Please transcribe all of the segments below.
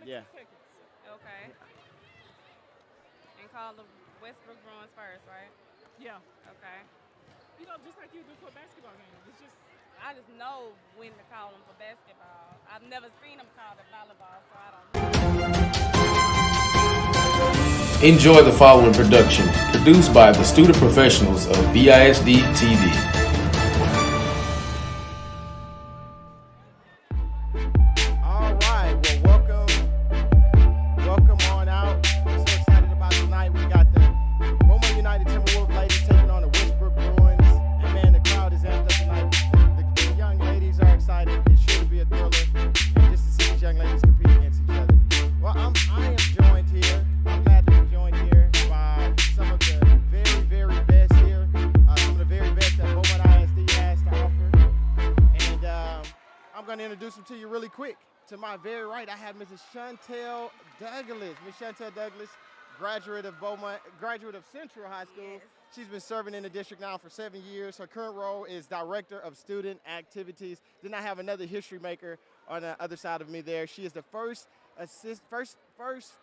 Yeah. Okay. And call the Westbrook Bruins first, right? Yeah. Okay. Just like you do for a basketball game. It's just I just know when to call them for basketball. I've never seen them call it volleyball, so I don't know. Enjoy the following production, produced by the student professionals of BISD TV. All right, well, welcome on out. I'm so excited about tonight. We got the Beaumont United Timberwolves ladies taking on the Westbrook Bruins. And man, the crowd is amped up tonight. The young ladies are excited. It's sure to be a thriller. And just to see these young ladies compete against each other. Well, I am joined here. I'm glad to be joined here by some of the very, very best here. Some of the very best that Beaumont ISD has to offer. And I'm going to introduce them to you really quick. To my very right, I have Mrs. Chantel Douglas. Miss Chantel Douglas, graduate of Central High School. Yes. She's been serving in the district now for 7 years. Her current role is Director of Student Activities. Then I have another history maker on the other side of me there. She is the first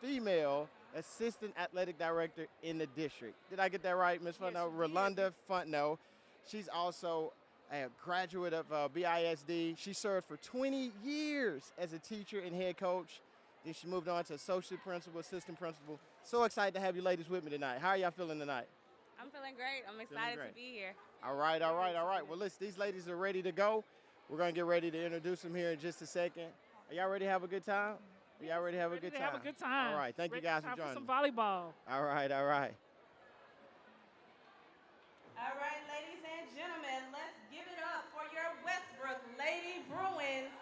female assistant athletic director in the district. Did I get that right, Ms. Funno? Yes, Rolanda Funno. She's also a graduate of BISD. She served for 20 years as a teacher and head coach. Then she moved on to associate principal, assistant principal. So excited to have you ladies with me tonight. How are y'all feeling tonight? I'm feeling great. I'm excited great. to be here. All right. Well, listen, these ladies are ready to go. We're going to get ready to introduce them here in just a second. Are y'all ready to have a good time? Are y'all ready to have a good time? Have a good time. All right. Thank you guys for Time joining. some volleyball. All right. All right, ladies and gentlemen, let's give it up for your Westbrook Lady Bruins.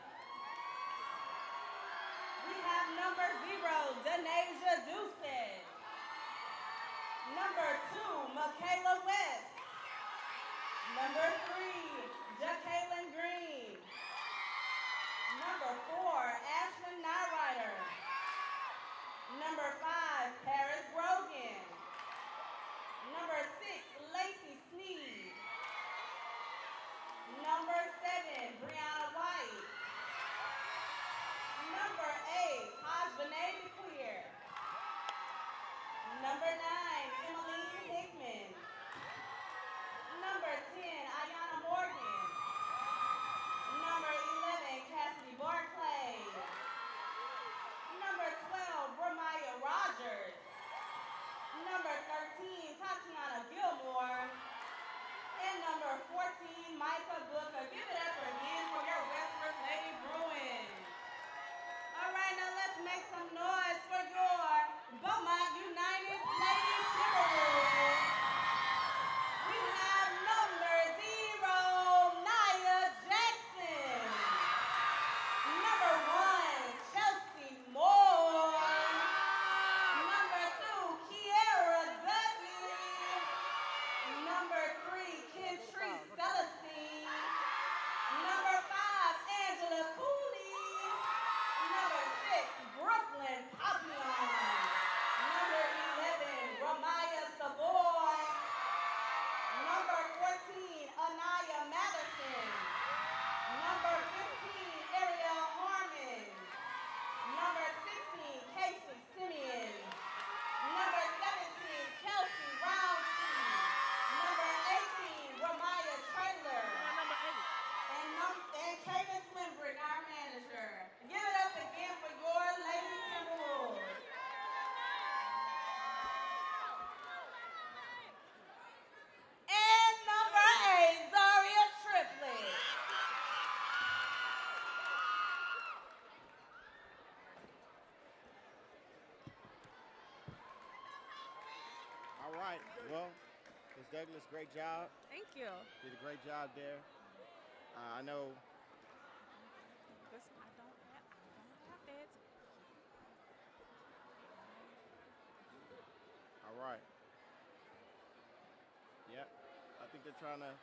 We have number 0, Denasia Doucet. Number 2, Michaela West. Number 3, Jacqueline Green. Number 4, Ashlyn Nyrider. Number 5, Paris Brogan. Number 6, Lacey Sneed. Number 7, Brianna White. Number 8, Tajvanae DeClear. Number 9, Emmeline Hickman. Number 10, Ayana Morgan. Number 11, Cassidy Barclay. Number 12, Ramaya Rogers. Number 13, Tatiana Gilmore. And number 14, Micah Booker. Give it up again for your Westbrook Lady Bruins. All right, now let's make some noise for your Beaumont United Lady Timberwolves. We have number 0, Nia Jackson. Number 1, Chelsea Moore. Number 2, Kiera Dudley. Number 3, Kentree Celestine. Number 5, Angela Cooley. Number 6, Brooklyn Papillon. Number 11, Ramaya Savoy. Number 14, Anaya Madison. Number 15, Ariel Harmon. Number 16, Casey Simeon. Number 17, Kelsey Roundtree. Number 18, Ramaya Trailer. Number 8. And Kaden Slimbrick, our manager. Give it up again for your Lady Timberwolves. And number 8, Zaria Triplett. All right. Well, Ms. Douglas, great job. Thank you. Did a great job there. I know. I don't have that. All right. Yep. I think they're trying to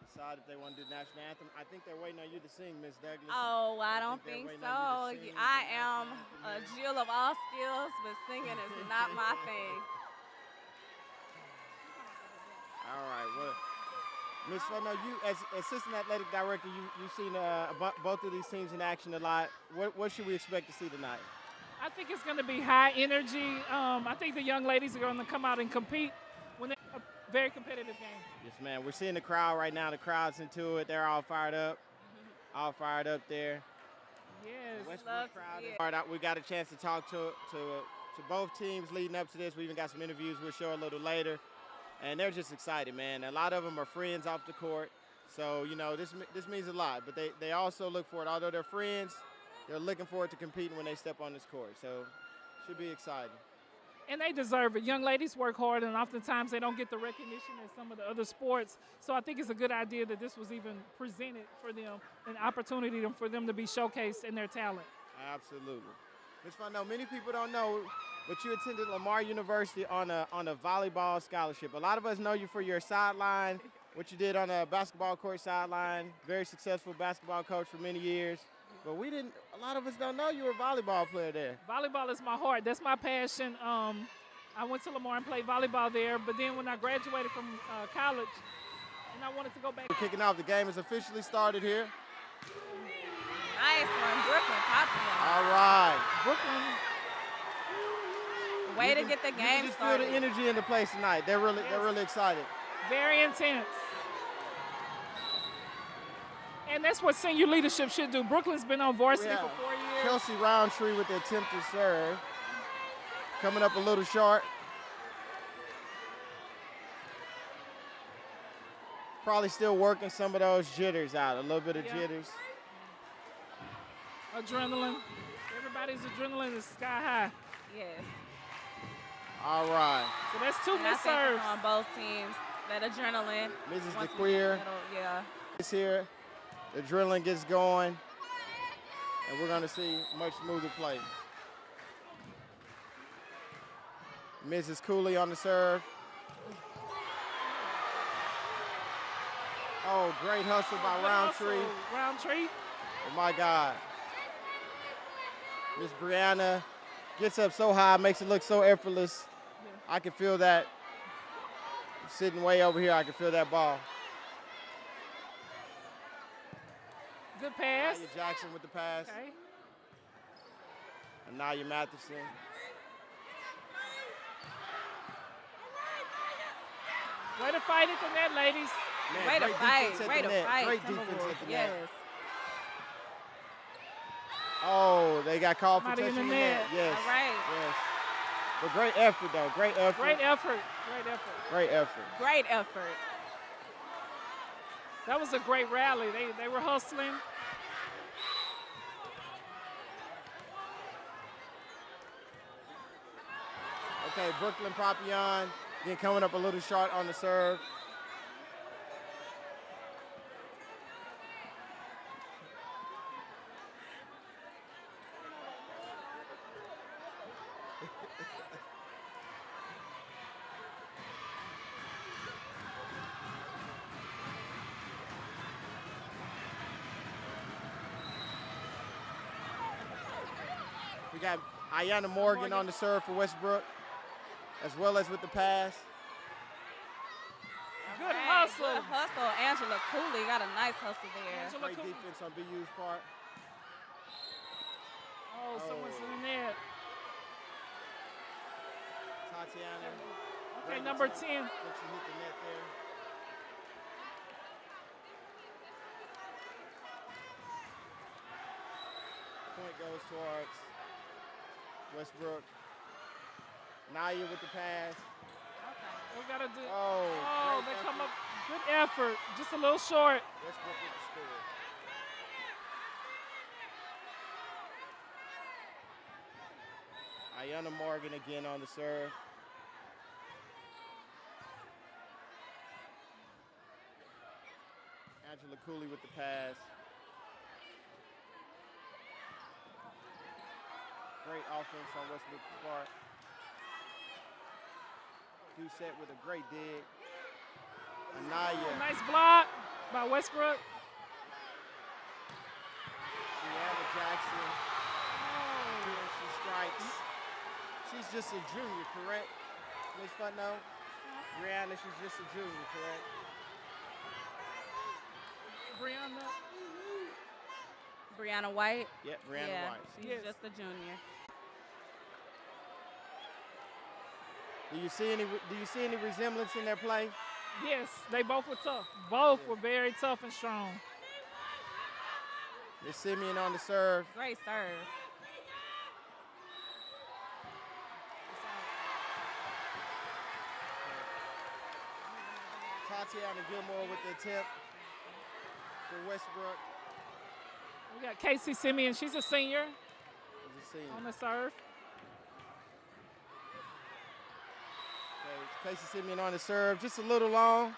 decide if they want to do the national anthem. I think they're waiting on you to sing, Ms. Douglas. Oh, I don't they're think waiting on so. you to sing I the am national a anthem here. Jill of all skills, but singing is not my thing. All right. Well, Ms. Funno, you as assistant athletic director, you've seen both of these teams in action a lot. What should we expect to see tonight? I think it's going to be high energy. I think the young ladies are going to come out and compete when they're a very competitive game. Yes, man. We're seeing the crowd right now. The crowd's into it. They're all fired up. All fired up there. Yes. Westbrook crowd is fired up. We got a chance to talk to both teams leading up to this. We even got some interviews we'll show a little later. And they're just excited, man. A lot of them are friends off the court. So, you know, this means a lot. But they also look forward. Although they're friends, they're looking forward to competing when they step on this court. So, should be exciting. And they deserve it. Young ladies work hard, and oftentimes they don't get the recognition as some of the other sports. So I think it's a good idea that this was even presented for them, an opportunity for them to be showcased in their talent. Absolutely. Ms. Fondo, many people don't know, but you attended Lamar University on a volleyball scholarship. A lot of us know you for your sideline, what you did on a basketball court sideline, very successful basketball coach for many years. But a lot of us don't know you were a volleyball player there. Volleyball is my heart. That's my passion. I went to Lamar and played volleyball there, but then when I graduated from college, and I wanted to go back. We're kicking off. The game has officially started here. Nice one, Brooklyn popping. All right. Brooklyn. Way to get the game You just started. feel the energy in the place tonight. They're really excited. Very intense. And that's what senior leadership should do. Brooklyn's been on varsity for 4 years. Kelsey Roundtree with the attempted serve. Coming up a little short. Probably still working some of those jitters out, a little bit of jitters. Adrenaline. Everybody's adrenaline is sky high. Yes. All right. So that's two And I missed think serves. it's on both teams. That adrenaline. Mrs. once we DeQueer. settle, yeah. Is here. The adrenaline gets going. And we're going to see much smoother play. Mrs. Cooley on the serve. Oh, great hustle by Roundtree. Roundtree. Oh, my God. Miss Brianna gets up so high, makes it look so effortless. I can feel that. Sitting way over here, I can feel that ball. Good pass. Anaya Jackson with the pass. Okay. Anaya Matheson. Way to fight at the net, ladies. Man, Way to great fight. defense at Way the to net. fight. Great defense Timberwolves. at the Yes. net. Oh, they got called for Somebody in touching the the net. net. Yes. All right. Yes. But great effort, though. Great effort. Great effort. Great effort. Great effort. Great effort. That was a great rally. They were hustling. Okay, Brooklyn Papillon again coming up a little short on the serve. We got Ayanna Morgan on the serve for Westbrook, as well as with the pass. Good Right, hustle. Good hustle. Angela Cooley got a nice hustle there. Angela Great Cooley. defense on BU's part. Oh, someone's in the net. Tatiana. Okay, number 10. Think she hit the net there. Point goes towards Westbrook. Naya with the pass. We gotta do. Oh, Oh, great they come effort. up. Good effort. Just a little short. Westbrook with the score. Ayanna Morgan again on the serve. Angela Cooley with the pass. Great offense on Westbrook's part. Doucette with a great dig. Anaya. Nice block by Westbrook. Brianna Jackson. Oh. Here she strikes. She's just a junior, correct? Ms. Fondo? Brianna, she's just a junior, correct? Brianna. Brianna White. Yep, Brianna Yeah, White. she's Yes. just a junior. Do you see any resemblance in their play? Yes, they both were tough. Both were very tough and strong. Miss Simeon on the serve. Great serve. Tatiana Gilmore with the attempt for Westbrook. We got Casey Simeon. She's a senior He's a senior. on the serve. Okay, Casey Simeon on the serve. Just a little long.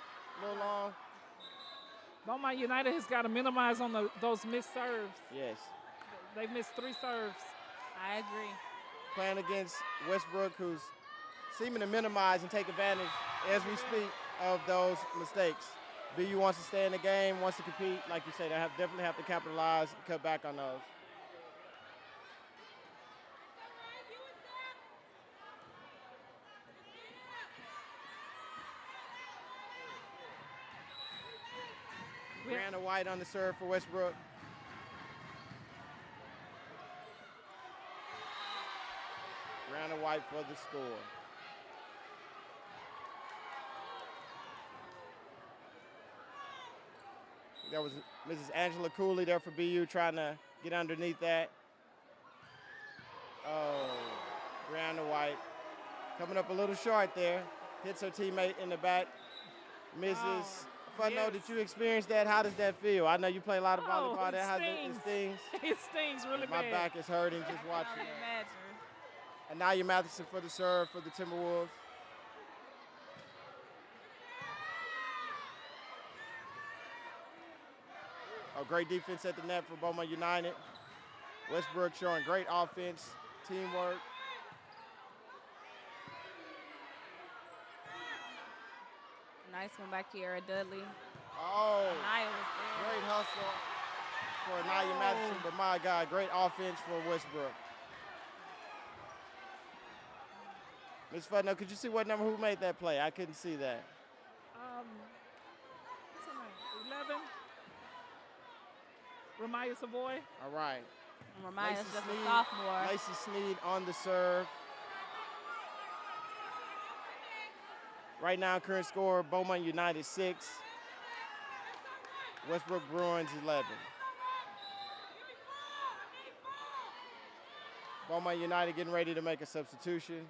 Beaumont United has got to minimize on those missed serves. Yes. They've missed 3 serves. I agree. Playing against Westbrook, who's seeming to minimize and take advantage as we speak of those mistakes. BU wants to stay in the game, wants to compete. Like you say, they definitely have to capitalize and cut back on those. Brianna White on the serve for Westbrook. Brianna White for the score. That was Mrs. Angela Cooley there for BU trying to get underneath that. Oh, Brianna White coming up a little short there. Hits her teammate in the back. Mrs. Funno, did you experience that? How does that feel? I know you play a lot of volleyball. It It stings. It stings really My bad. back is hurting just I watching can that. imagine. Anaya Matheson for the serve for the Timberwolves. Oh, great defense at the net for Beaumont United. Westbrook showing great offense, teamwork. Nice one back here at Dudley. Oh, Anaya was there. great hustle for Anaya Matheson, but my God, great offense for Westbrook. Ms. Futno, could you see what number, who made that play? I couldn't see that. What's her name? 11. Ramaya Savoy. All right. And Ramaya's Lacey just Sneed- a sophomore. Lacey Sneed on the serve. Right now, current score, Beaumont United 6. Westbrook Bruins 11. Beaumont United getting ready to make a substitution.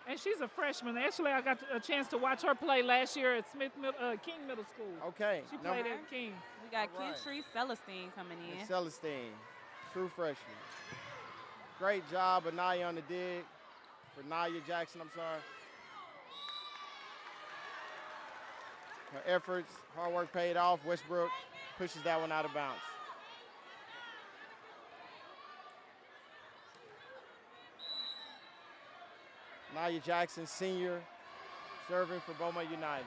And she's a freshman. Actually, I got a chance to watch her play last year at King Middle School. Okay. She played at King. We got All right. Kentry Celestine coming in. Celestine, true freshman. Great job, Anaya on the dig. For Nia Jackson, I'm sorry. Her efforts, hard work paid off. Westbrook pushes that one out of bounds. Nia Jackson, senior, serving for Beaumont United.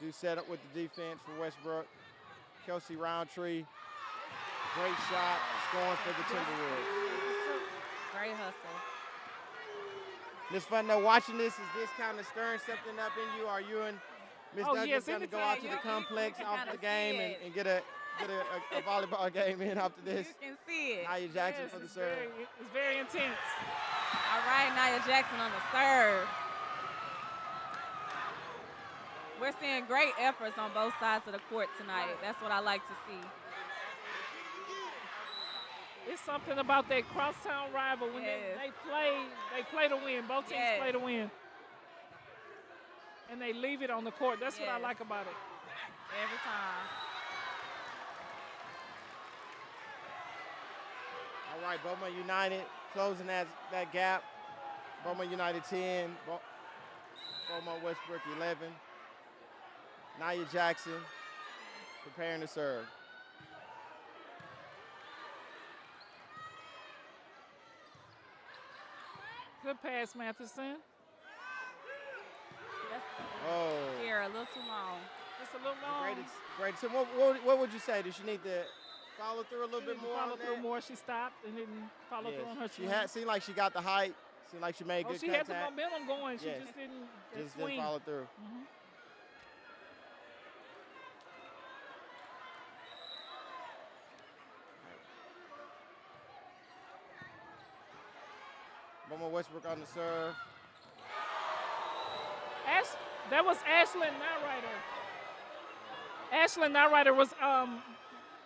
Do set up with the defense for Westbrook. Kelsey Roundtree, great shot, scoring for the Timberwolves. Great hustle. Ms. Funno, watching this, is this kind of stirring something up in you? Are you and Ms. Oh, Douglas yes, going to go anytime. out to the You complex can off kinda the game see it. and get a volleyball game in after this? You can see it. Nia Jackson Yes, for the it's serve. It's very intense. All right, Nia Jackson on the serve. We're seeing great efforts on both sides of the court tonight. That's what I like to see. It's something about that crosstown rival when Yes. they play to win. Both teams Yes. play to win. And they leave it on the court. That's what I Yes. like about it. Every time. All right, Beaumont United closing that gap. Beaumont United 10, Beaumont Westbrook 11. Nia Jackson preparing to serve. Good pass, Matheson. That's Oh, here a little too long. Just a little long. great. So what would you say? Does she need to follow through a little bit more Follow on through that? more. She stopped and didn't follow through on her Yes. She swing. seemed like she got the height. Seemed like she made Oh, good she contact. had the momentum going. She Yes. just didn't Just swing. didn't follow through. Mhm. Beaumont Westbrook on the serve. That was Ashlyn Nyrider. Ashlyn Nyrider was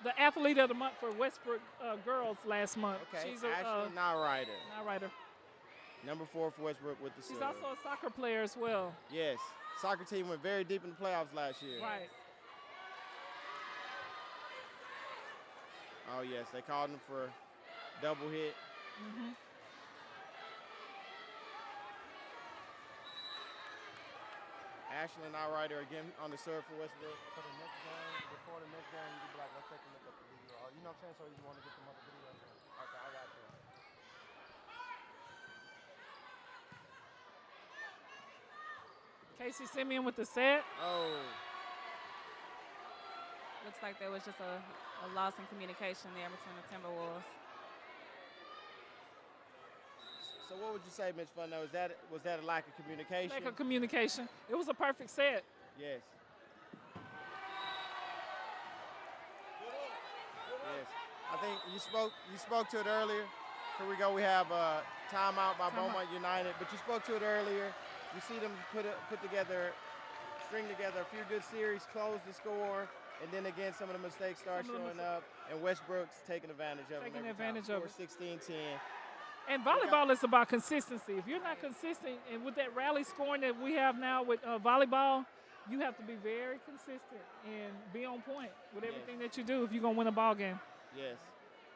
the athlete of the month for Westbrook girls last month. Okay, She's Ashlyn Nyrider. Nyrider. Number 4 for Westbrook with the serve. She's also a soccer player as well. Yes. Soccer team went very deep in the playoffs last year. Right. Oh, yes. They called him for double hit. Mm-hmm. Ashlyn Nyrider again on the serve for Westbrook. For the next game, before the next game, you be like, let's take a look at the video. Or, you know what I'm saying? So you want to get some other videos. Okay, I got you. Casey Simeon with the set. Oh. Looks like there was just a loss in communication there between the Timberwolves. So what would you say, Ms. Funno? Was that a lack of communication? Lack of communication. It was a perfect set. Yes. Yes. I think you spoke to it earlier. Here we go. We have a timeout by Beaumont United, but you spoke to it earlier. You see them string together a few good series, close the score, and then again some of the mistakes start showing up, and Westbrook's taking advantage of it. Taking advantage of it. 16-10. And volleyball is about consistency. If you're not consistent, and with that rally scoring that we have now with volleyball, you have to be very consistent and be on point with everything that you do if you're going to win a ball game. Yes.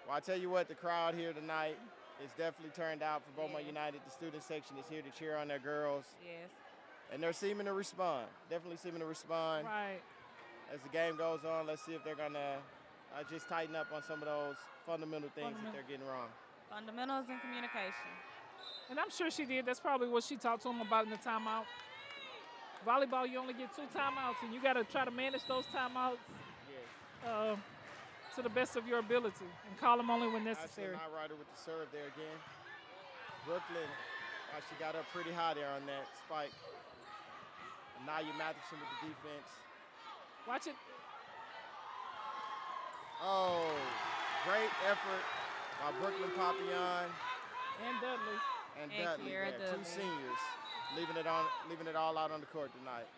Well, I tell you what, the crowd here tonight is definitely turned out for Beaumont United. The student section is here to cheer on their girls. Yes. And they're seeming to respond. Definitely seeming to respond. Right. As the game goes on, let's see if they're going to just tighten up on some of those fundamental things that they're getting wrong. Fundamentals and communication. And I'm sure she did. That's probably what she talked to them about in the timeout. Volleyball, you only get 2 timeouts, and you got to try to manage those timeouts to the best of your ability and call them only when necessary. Ashlyn Nyrider with the serve there again. Brooklyn, she got up pretty high there on that spike. Naya Matheson with the defense. Watch it. Oh, great effort by Brooklyn Papillon And Dudley. and Dudley there. Dudley. 2 seniors leaving it all out on the court tonight.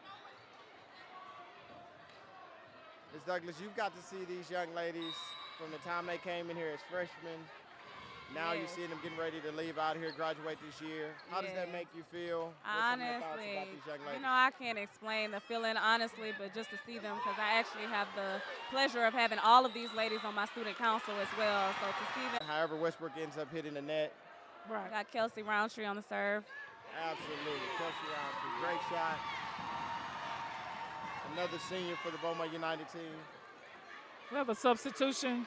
Ms. Douglas, you've got to see these young ladies from the time they came in here as freshmen. Now you're seeing them getting ready to leave out here, graduate this year. How does that make you feel? What's some of your thoughts Honestly, about these young ladies? you know, I can't explain the feeling, honestly, but just to see them, because I actually have the pleasure of having all of these ladies on my student council as well. So to see them. However, Westbrook ends up hitting the net. Right. I got Kelsey Roundtree on the serve. Absolutely. Kelsey Roundtree, great shot. Another senior for the Beaumont United team. We have a substitution.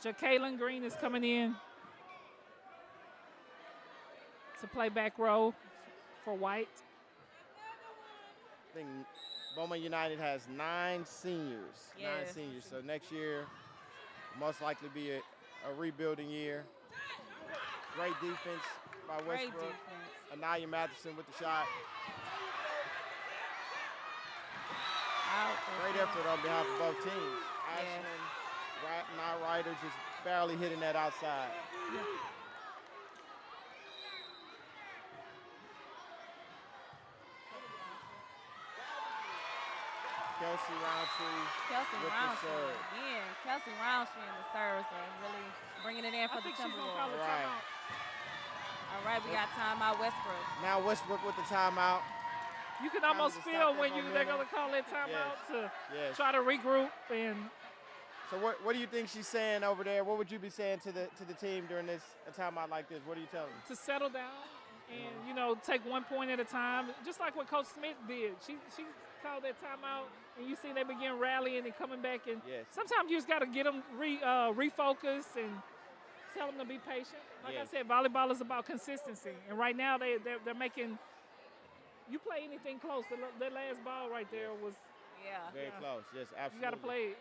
Jakaylin Green is coming in to play back row for White. I think Beaumont United has 9 seniors. 9 Yes. seniors. So next year will most likely be a rebuilding year. Great defense by Great Westbrook. defense. Anaya Matheson with the shot. Great effort on behalf of both teams. Ashlyn Nyrider just barely hitting that outside. Kelsey Roundtree Kelsey with the Roundtree. serve. Yeah, Kelsey Roundtree and the serves are really bringing it in for I the think she's going to call Timberwolves. a Right. timeout. All right, we got timeout Westbrook. Now Westbrook with the timeout. You can almost to feel stop when that they're going momentum. to call that timeout to Yes. try to regroup and So what do you think she's saying over there? What would you be saying to the team during this a timeout like this? What are you telling them? to settle down and, you know, take one point at a time, just like what Coach Smith did. She called that timeout, and you see they begin rallying and coming back. And Yes. sometimes you just got to get them refocus and tell them to be patient. Like Yes. I said, volleyball is about consistency. And right now they're making – you play anything close. That last ball right there was Yeah. Very close. Yes, absolutely. – you got to play it.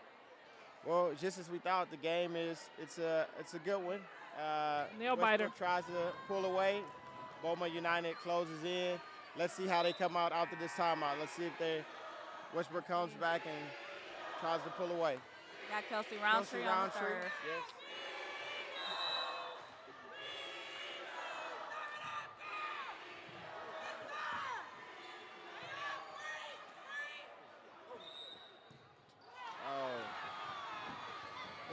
Well, just as we thought, the game it's a good one. Nail biter. Westbrook tries to pull away. Beaumont United closes in. Let's see how they come out after this timeout. Let's see if Westbrook comes back and tries to pull away. Got Kelsey Roundtree on the serve. Yes.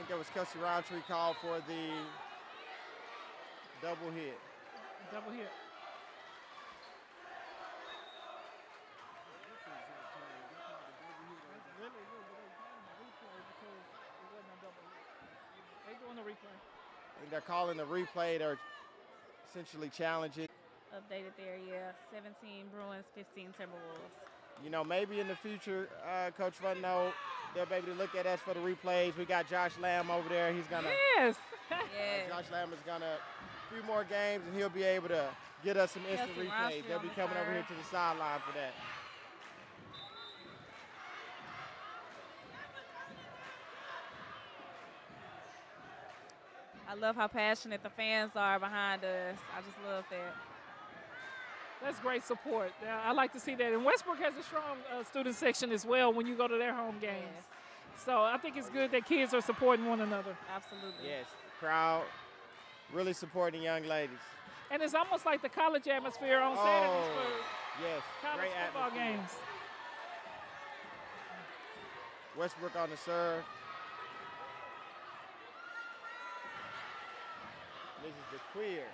think that was Kelsey Roundtree called for the double hit. Double hit. They're doing the replay. I think they're calling the replay. They're essentially challenging. Updated there, yeah. 17 Bruins, 15 Timberwolves. You know, maybe in the future, Coach Funno, they'll be able to look at us for the replays. We got Josh Lamb over there. He's gonna. Yes. Yeah. Josh Lamb is gonna a few more games, and he'll be able to get us some instant Kelsey replays. Roundtree They'll on be the coming over here serve. to the sideline for that. I love how passionate the fans are behind us. I just love that. That's great support. I like to see that. And Westbrook has a strong student section as well when you go to their home games. Yes. So I think it's good that kids are supporting one another. Absolutely. Yes, the crowd really supporting young ladies. And it's almost like the college atmosphere on Saturdays for Yes, college great football atmosphere. games. Westbrook on the serve. This is the queer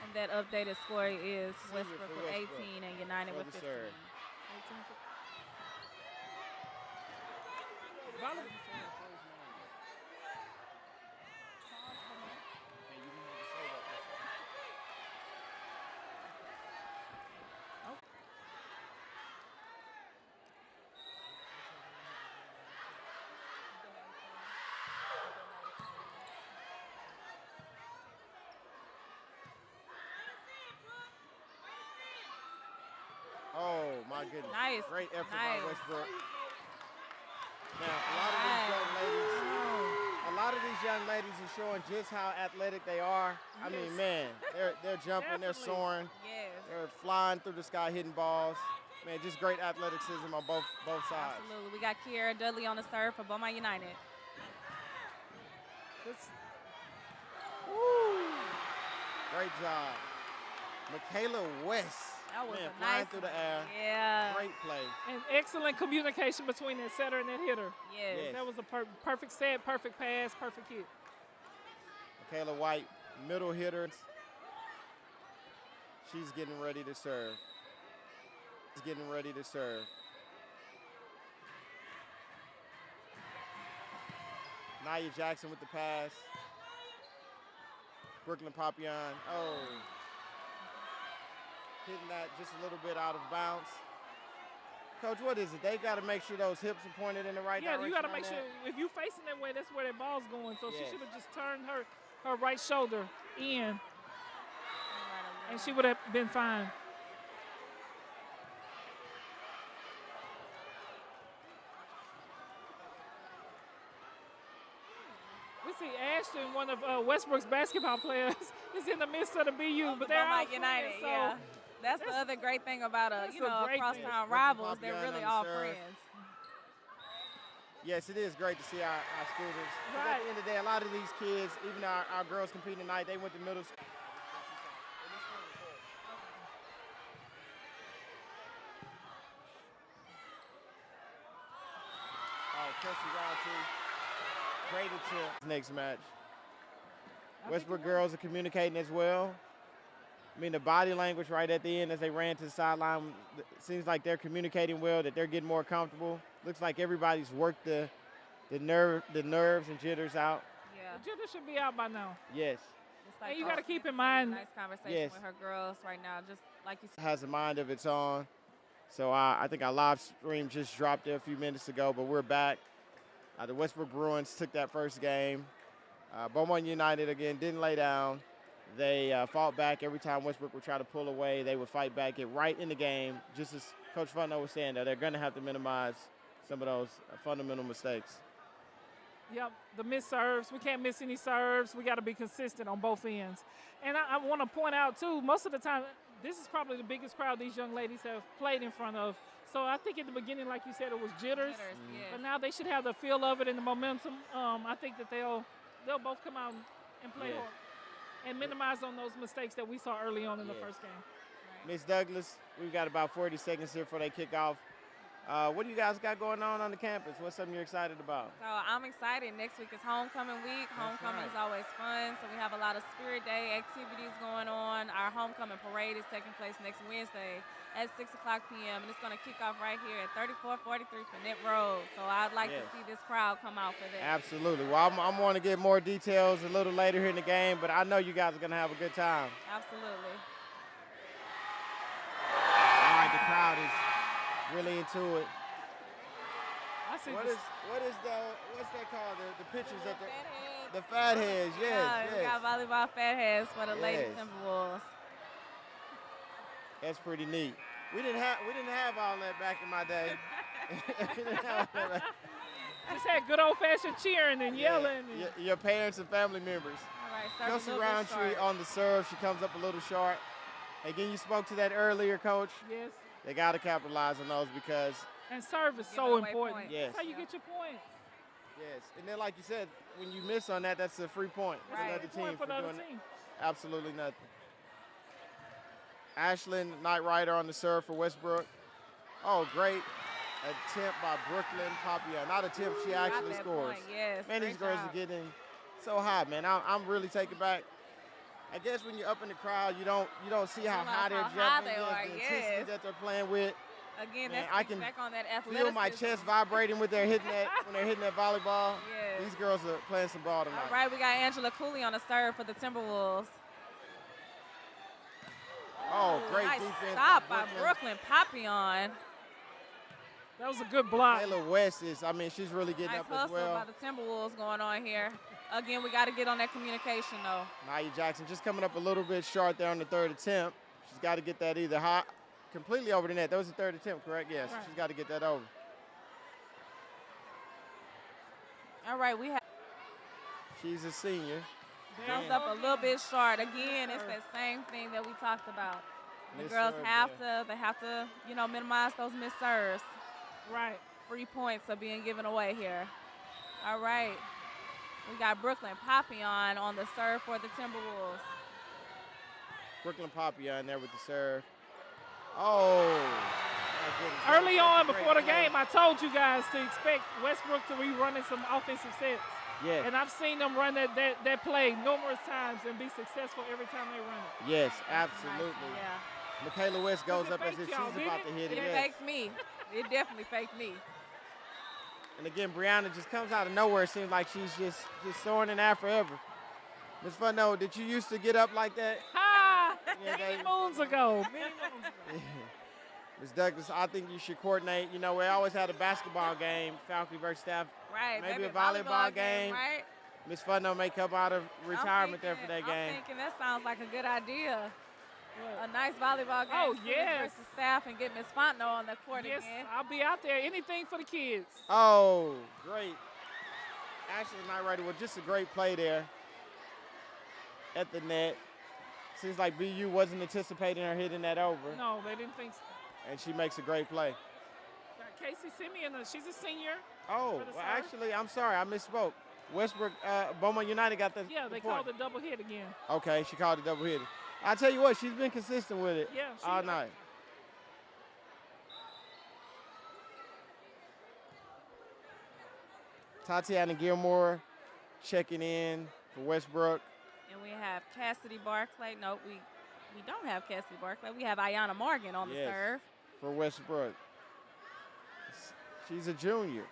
And that updated score is Senior Westbrook for with Westbrook 18 and United for with the 15. serve. Oh my goodness! Nice. Great effort Nice. by Westbrook. Now a lot of these young ladies are showing just how athletic they are. I mean, man, they're jumping, they're Definitely. soaring, Yes. they're flying through the sky, hitting balls. Man, just great athleticism on both sides. Absolutely. We got Kiera Dudley on the serve for Beaumont United. Great job, Michaela West. That was Man, a flying nice through the one. air. Yeah. Great play. And excellent communication between that setter and that hitter. Yes. Yes. That was a perfect set, perfect pass, perfect hit. Michaela White, middle hitter. She's getting ready to serve. She's getting ready to serve. Nia Jackson with the pass. Brooklyn Papillon. Oh. Hitting that just a little bit out of bounds. Coach, what is it? They got to make sure those hips are pointed in the right direction. Yeah, you got to on make that. sure if you're facing that way, that's where that ball's going. So Yes. she should have just turned her right shoulder in, and she would have been fine. We see Ashton, one of Westbrook's basketball players, is in the midst of the BU, but they're Beaumont all United, friends, so yeah. That's the other great thing about that's a great thing. crosstown rivals. They're Papillon really on the all serve. friends. Yes, it is great to see our students. 'Cause Right. At the end of the day, a lot of these kids, even our girls competing tonight, they went to middle school. Oh, Kelsey Roundtree traded to next match. Westbrook girls are communicating as well. I mean, the body language right at the end as they ran to the sideline, seems like they're communicating well, that they're getting more comfortable. Looks like everybody's worked the nerves and jitters out. Yeah. The jitter should be out by now. Yes. Just like And you gotta Austin keep in Nicholson, mind- Nice conversation Yes. with her girls right now, just like you said. Has a mind of its own. So I think our live stream just dropped there a few minutes ago, but we're back. The Westbrook Bruins took that first game. Beaumont United, again, didn't lay down. They fought back every time Westbrook would try to pull away. They would fight back, get right in the game. Just as Coach Funno was saying, they're going to have to minimize some of those fundamental mistakes. Yep, the missed serves. We can't miss any serves. We got to be consistent on both ends. And I want to point out, too, most of the time, this is probably the biggest crowd these young ladies have played in front of. So I think at the beginning, like you said, it was jitters. Yes. But now they should have the feel of it and the momentum. I think that they'll both come out and play Yeah. hard and minimize on those mistakes that we saw early on in the Yeah. first game. Miss Douglas, we've got about 40 seconds here before they kick off. What do you guys got going on the campus? What's something you're excited about? So I'm excited. Next week is homecoming week. Homecoming is always fun. So we have a lot of Spirit Day activities going on. Our homecoming parade is taking place next Wednesday at 6 o'clock p.m. And it's going to kick off right here at 3443 Finette Road. So I'd like to see this crowd come out for that. Absolutely. Well, I'm going to get more details a little later here in the game, but I know you guys are going to have a good time. Absolutely. All right, the crowd is really into it. I see What's that called? The pictures at the Fatheads. fat heads, yes, Yeah, we got volleyball fat heads for the Lady Yes. Timberwolves. That's pretty neat. We didn't have all that back in my day. We didn't have all that. Just had good old-fashioned cheering and yelling. And Your parents and family members. All right, serve Kelsey a little bit Roundtree short. on the serve. She comes up a little short. Again, you spoke to that earlier, Coach. yes. They got to capitalize on those because, And serve is Giving so away important. points. Yes. That's how you get your points. yes. And then, like you said, when you miss on that, that's a free point for Right. another team Point for the other doing team. absolutely nothing. Ashlyn Knight Rider on the serve for Westbrook. Oh, great attempt by Brooklyn Papia. Not attempt, she Got actually that scores. point, yes. Man, these great girls job. are getting so hot, man. I'm really taken back. I guess when you're up in the crowd, you don't see how Realize high they're how high jumping, they are, the intensity yes. that they're playing with. Again, Man, that's I can back on that athleticism. Feel my chest vibrating when they're hitting that volleyball. Yes. These girls are playing some ball tonight. All right, we got Angela Cooley on the serve for the Timberwolves. Oh, great Nice defense. stop by Brooklyn Papillon. That was a good block. Taylor West she's really getting Nice up as hustle well. by the Timberwolves going on here. Again, we got to get on that communication, though. Nia Jackson just coming up a little bit short there on the third attempt. She's got to get that either hot, completely over the net. That was the third attempt, correct? Yes. Right. She's got to get that over. All right, we have She's a senior. comes up a little bit short. Again, it's that same thing that we talked about. The Miss girls serve have there. to, minimize those missed serves. Right. 3 points are being given away here. All right. We got Brooklyn Papillon on the serve for the Timberwolves. Brooklyn Papia in there with the serve. Oh. my goodness. Early That was on such a before the great play. game, I told you guys to expect Westbrook to be running some offensive sets. Yes. And I've seen them run that play numerous times and be successful every time they run it. Yes, absolutely. Yeah. Michaela West goes it up as fake if y'all, she's did about it? to hit it. It Yes. faked me. It definitely faked me. And again, Brianna just comes out of nowhere. It seems like she's just soaring in air forever. Ms. Funno, did you used to get up like that? Ha! Yeah, Many they- moons ago. Many moons ago. Ms. Douglas, I think you should coordinate. We always had a basketball game, faculty versus staff. Right. Maybe maybe a volleyball game. Right? Ms. Funno may come out of retirement there for that I'm game. thinking that sounds like a good idea. A nice volleyball game. Oh, students yes. Versus staff and get Ms. Fontenot on the court Yes, again. I'll be out there. Anything for the kids. Oh, great. Ashley Knight Rider with just a great play there at the net. Seems like BU wasn't anticipating her hitting that over. No, they didn't think so. And she makes a great play. Got Casey Simeon, she's a senior. Oh, For the well, serve? actually, I'm sorry. I misspoke. Westbrook, Beaumont United got the Yeah, the they point. called a double hit again. Okay, she called it double hit. I tell you what, she's been consistent with it Yeah, she all is. night. Tatiana Gilmore checking in for Westbrook. And we have Cassidy Barclay. No, we don't have Cassidy Barclay. We have Ayanna Morgan on the Yes. serve. For Westbrook. She's a junior.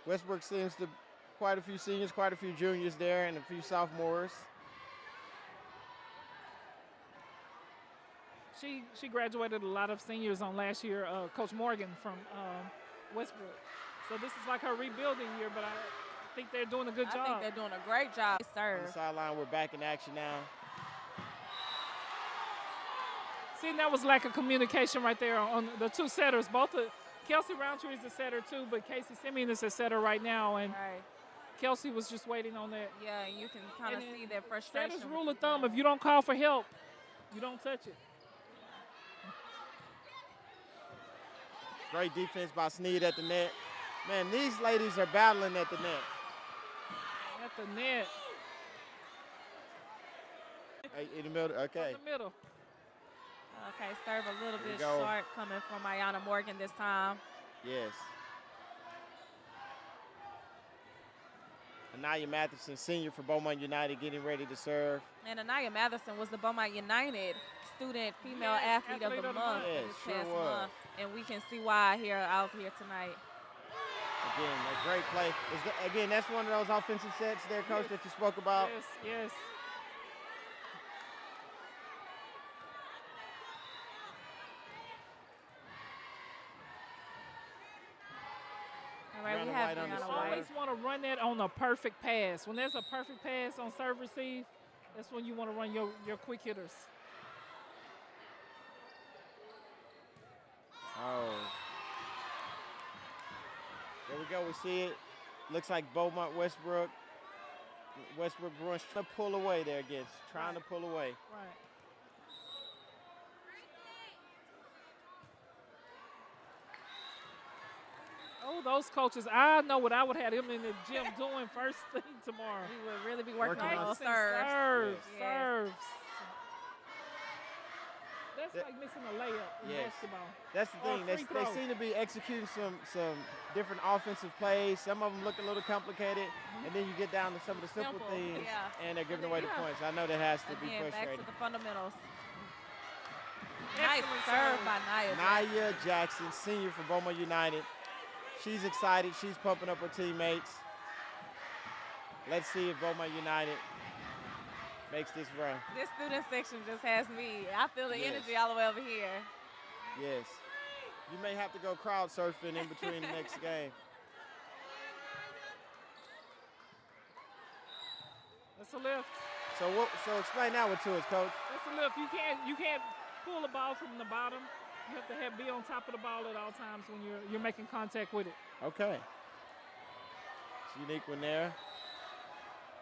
Westbrook seems to quite a few seniors, quite a few juniors there, and a few sophomores. She graduated a lot of seniors on last year. Coach Morgan from Westbrook. So this is like her rebuilding year, but I think they're doing a good I job. think they're doing a great job. On the Serve. sideline, we're back in action now. See, and that was lack of communication right there on the two setters. Kelsey Roundtree is a setter too, but Casey Simeon is a setter right now, and Right. Kelsey was just waiting on that. Yeah, and you can kind of And see their frustration. Setter's with rule of the thumb: game. if you don't call for help, you don't touch it. Great defense by Sneed at the net. Man, these ladies are battling at the net. At the net, Hey, in the middle, okay. in the middle. Okay, serve a little Here we bit go. short coming from Ayanna Morgan this time. Yes. Anaya Matheson, senior for Beaumont United, getting ready to serve. And Anaya Matheson was the Beaumont United Student Female Yes, Athlete of the Month Yes, this sure past was. month. And we can see why out here tonight. Again, a great play. Again, that's one of those offensive sets there, Coach, that you spoke about. Yes, yes. All right, Brianna we have White on the Brianna serve. White. Always want to run that on a perfect pass. When there's a perfect pass on serve receive, that's when you want to run your quick hitters. Oh. There we go. We see it. Looks like Beaumont Westbrook. Westbrook Bruins trying to pull away there again. Trying to pull away. Right. Oh, those coaches, I know what I would have them in the gym doing first thing tomorrow. We would really be working Working on on those Serves, serves. serves. Yes. That's That- like missing a layup in Yes. basketball. That's the Or thing. free They throw. seem to be executing some different offensive plays. Some of them look a little complicated, and then you get down to some of the simple Simple, things, yeah. and they're giving away the Yeah. points. I know that has to be Again, back frustrating. to the fundamentals. Nice Excellent serve serve. by Nia. Nia Jackson, senior for Beaumont United. She's excited. She's pumping up her teammates. Let's see if Beaumont United makes this run. This student section just has me. I feel the Yes. energy all the way over here. Yes. You may have to go crowd surfing in between the next game. That's a lift. So explain that one to us, Coach. That's a lift. You can't pull the ball from the bottom. You have to be on top of the ball at all times when you're making contact with it. Okay. It's a unique one there.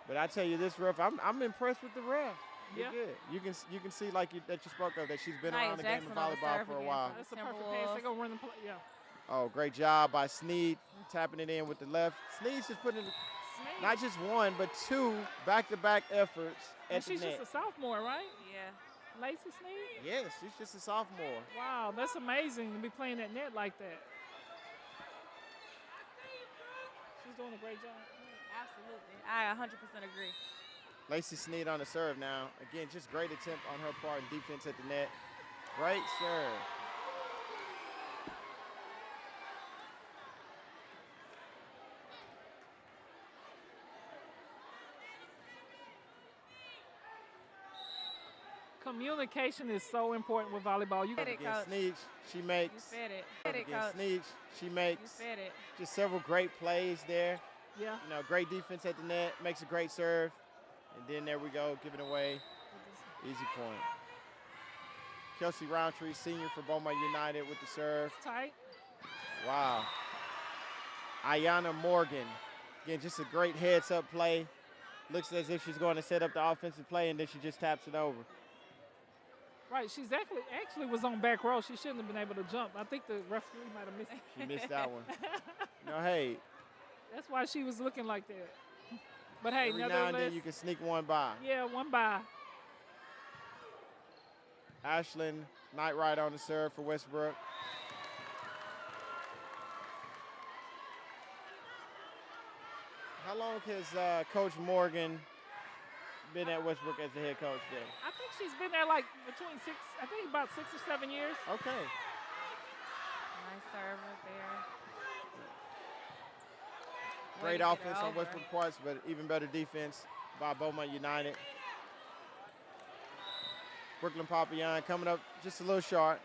But I tell you this, ref, I'm impressed with the ref. You're Yeah. good. You can see like that you spoke of that she's been Nia around the game of Jackson on the volleyball serve for a again. while. That's a perfect pass. They're gonna run the play. Yeah. Oh, great job by Sneed tapping it in with the left. Sneed's just putting Snake. not just one but two back-to-back efforts And at the she's net. just a sophomore, right? Yeah. Lacey Sneed? Yes, she's just a sophomore. Wow, that's amazing to be playing that net like that. She's doing a great job. Absolutely. I 100% agree. Lacey Sneed on the serve now. Again, just great attempt on her part in defense at the net. Great serve. Communication is so important with volleyball. You Hit it, Again, Coach. Sneed, she You makes. said it. Hit it, Again, Coach. Sneed, she You makes said it. just several great plays there. yeah. You know, great defense at the net, makes a great serve. And then there we go, giving away. Easy point. Kelsey Roundtree, senior for Beaumont United with the serve. Tight. Wow. Ayanna Morgan. Again, just a great heads-up play. Looks as if she's going to set up the offensive play, and then she just taps it over. Right. She's actually was on back row. She shouldn't have been able to jump. I think the referee might have missed it. She missed that one. No, hey, That's why she was looking like that. But hey, every now and nevertheless, then you can sneak one by. yeah, one by. Ashlyn Knightright on the serve for Westbrook. How long has Coach Morgan been at Westbrook as the head coach there? I think she's been there like about 6 or 7 years. Okay. Nice serve right there. Way Great to get offense her on over. Westbrook parts, but even better defense by Beaumont United. Brooklyn Papillon coming up just a little short.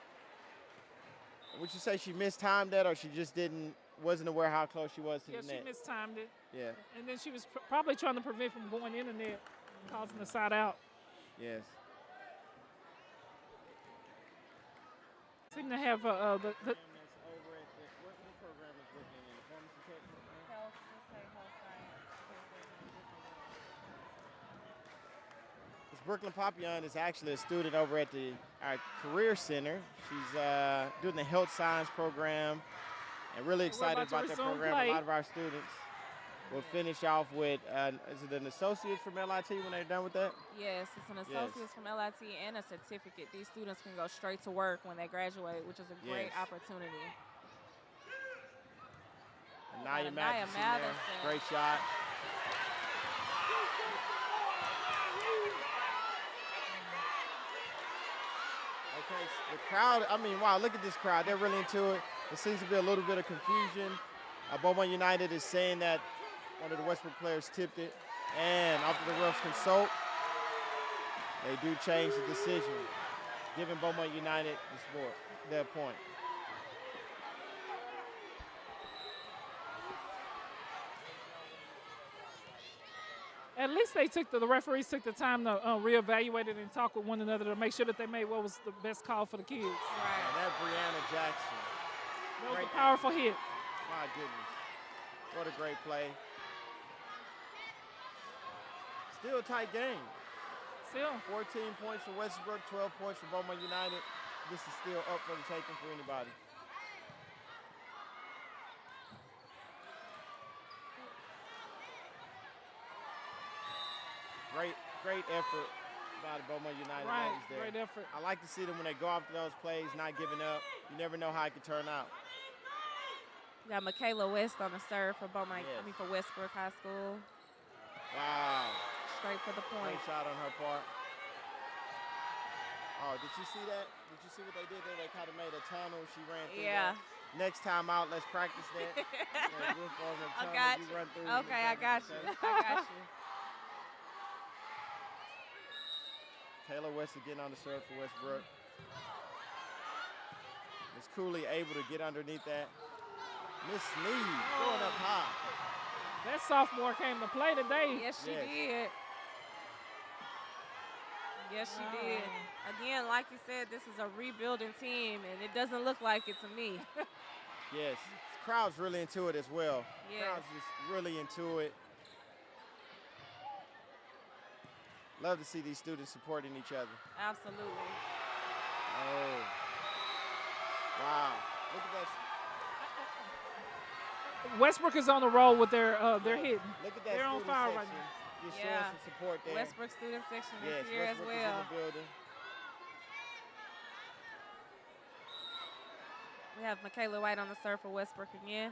Would you say she mistimed that, or she just wasn't aware how close she was to Yeah, the she net? mistimed it. Yeah, And then she was probably trying to prevent from going in the net, causing the side out. yes. Seem to have the Health, just say health science. This Brooklyn Papillon is actually a student over at our Career Center. She's doing the health science program and really excited about to about that resume program. play. A lot of our students We'll finish off with, is it an associate from LIT when they're done with that? Yes, it's an associate's from LIT and a certificate. These students can go straight to work when they graduate, which is a great opportunity. Anaya Madison. Great shot. Okay, the crowd, I mean, wow, look at this crowd. They're really into it. There seems to be a little bit of confusion. Beaumont United is saying that one of the Westbrook players tipped it. And after the refs consult, they do change the decision, giving Beaumont United their point. At least the referees took the time to reevaluate it and talk with one another to make sure that they made what was the best call for the kids. Right. And that Brianna Jackson. That was a powerful hit. My goodness. What a great play. Still a tight game. Still. 14 points for Westbrook, 12 points for Beaumont United. This is still up for the taking for anybody. Great effort by the Beaumont United ladies there. Great effort. I like to see them when they go after those plays, not giving up. You never know how it could turn out. We got Michaela West on the serve for for Westbrook High School. Wow. Straight for the point. Great shot on her part. Oh, did you see that? Did you see what they did there? They kind of made a tunnel. She ran through that. Next time out, let's practice that. We'll form a tunnel. got you you. run through Okay, I got you. I got you. Taylor West again on the serve for Westbrook. Miss Cooley able to get underneath that. Miss Sneed going up high. That sophomore came to play today. Yes, she did. Yes, she did. Again, like you said, this is a rebuilding team, and it doesn't look like it to me. Yes, the crowd's really into it as well. Yes. Crowd's just really into it. Love to see these students supporting each other. Absolutely. Oh. Wow. Look at that. Westbrook is on the roll with their hitting. Look at that. They're on student fire section. right now. Just showing some support there. Westbrook student section Yes, this year as Westbrook well. is in the building. We have Michaela White on the serve for Westbrook again.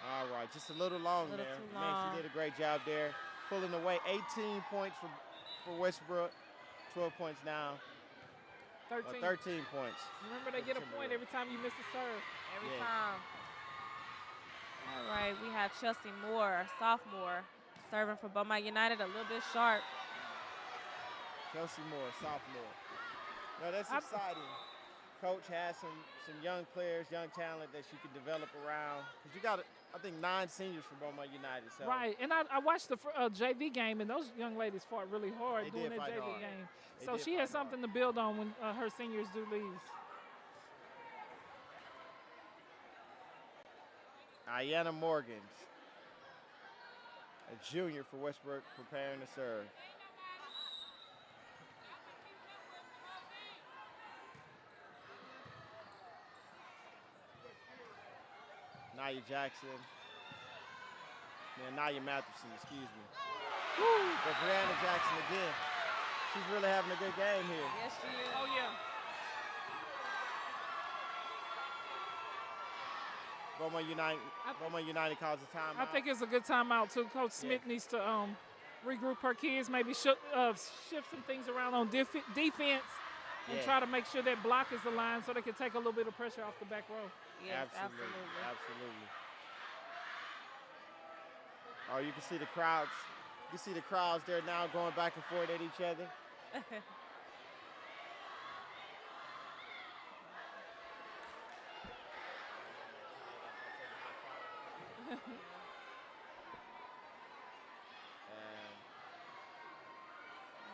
All right, just a little long there. Too Man, long. she did a great job there. Pulling away 18 points for Westbrook. 12 points now. 13. 13 points. Remember, they get a point every time you miss a serve. Every time. All right, we have Chelsea Moore, sophomore, serving for Beaumont United, a little bit sharp. Chelsea Moore, sophomore. No, that's exciting. Coach has some young players, young talent that she can develop around. Because you got, I think, 9 seniors for Beaumont United. So. Right, and I watched the JV game, and those young ladies fought really hard doing that JV hard. game. So she has something to build on when her seniors do leave. Ayanna Morgans, a junior for Westbrook, preparing to serve. Nia Jackson. Nia Matheson, excuse me. But Brianna Jackson again. She's really having a good game here. Yes, she is. Oh, yeah. Beaumont United calls a timeout. I think it's a good timeout, too. Coach Smith needs to regroup her kids, maybe shift some things around on defense and try to make sure that block is aligned so they can take a little bit of pressure off the back row. Yes, Absolutely. Oh, you can see the crowds. You see the crowds there now going back and forth at each other.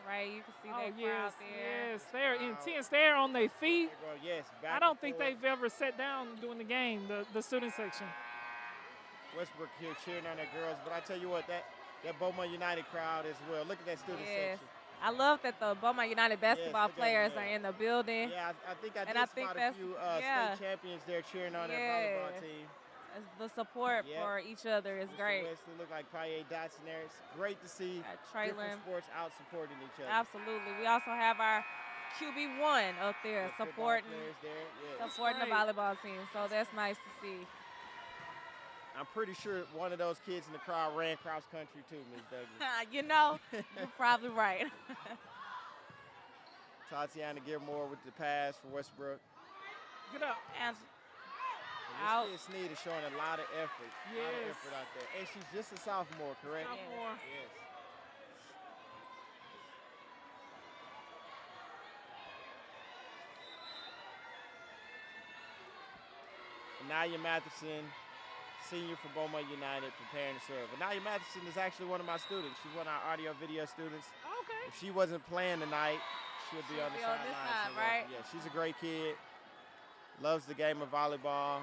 Right, you can see that crowd there. Yes, they're intense. They're on their feet. Yes, back I don't and think forth. they've ever sat down during the game, the student section. Westbrook here cheering on their girls, but I tell you what, that Beaumont United crowd as well. Look at that student section. I love that the Beaumont United basketball look at players them are there. in the building. Yeah, I think I And did I think spot a that's- few yeah. state champions there cheering on their volleyball team. The support Yep. for each other is Mr. great. Wesley look like Paye Dotson there. It's great to see Got Trey different Lim. sports out supporting each other. Absolutely. We also have our QB1 up there The football supporting players there. Yes. supporting the great. volleyball team. So that's nice to see. I'm pretty sure one of those kids in the crowd ran cross country too, Ms. Douglas. You know, you're probably right. Tatiana Gilmore with the pass for Westbrook. Get up. And And out. this kid Sneed is showing a lot of effort. A lot of Yes. effort out there. And she's just a sophomore, correct? Sophomore. Yes. Anaya Matheson, senior for Beaumont United, preparing to serve. Anaya Matheson is actually one of my students. She's one of our audio video students. Okay. If she wasn't playing tonight, she would be on the be on this sideline. side, right? Yeah, she's a great kid. Loves the game of volleyball.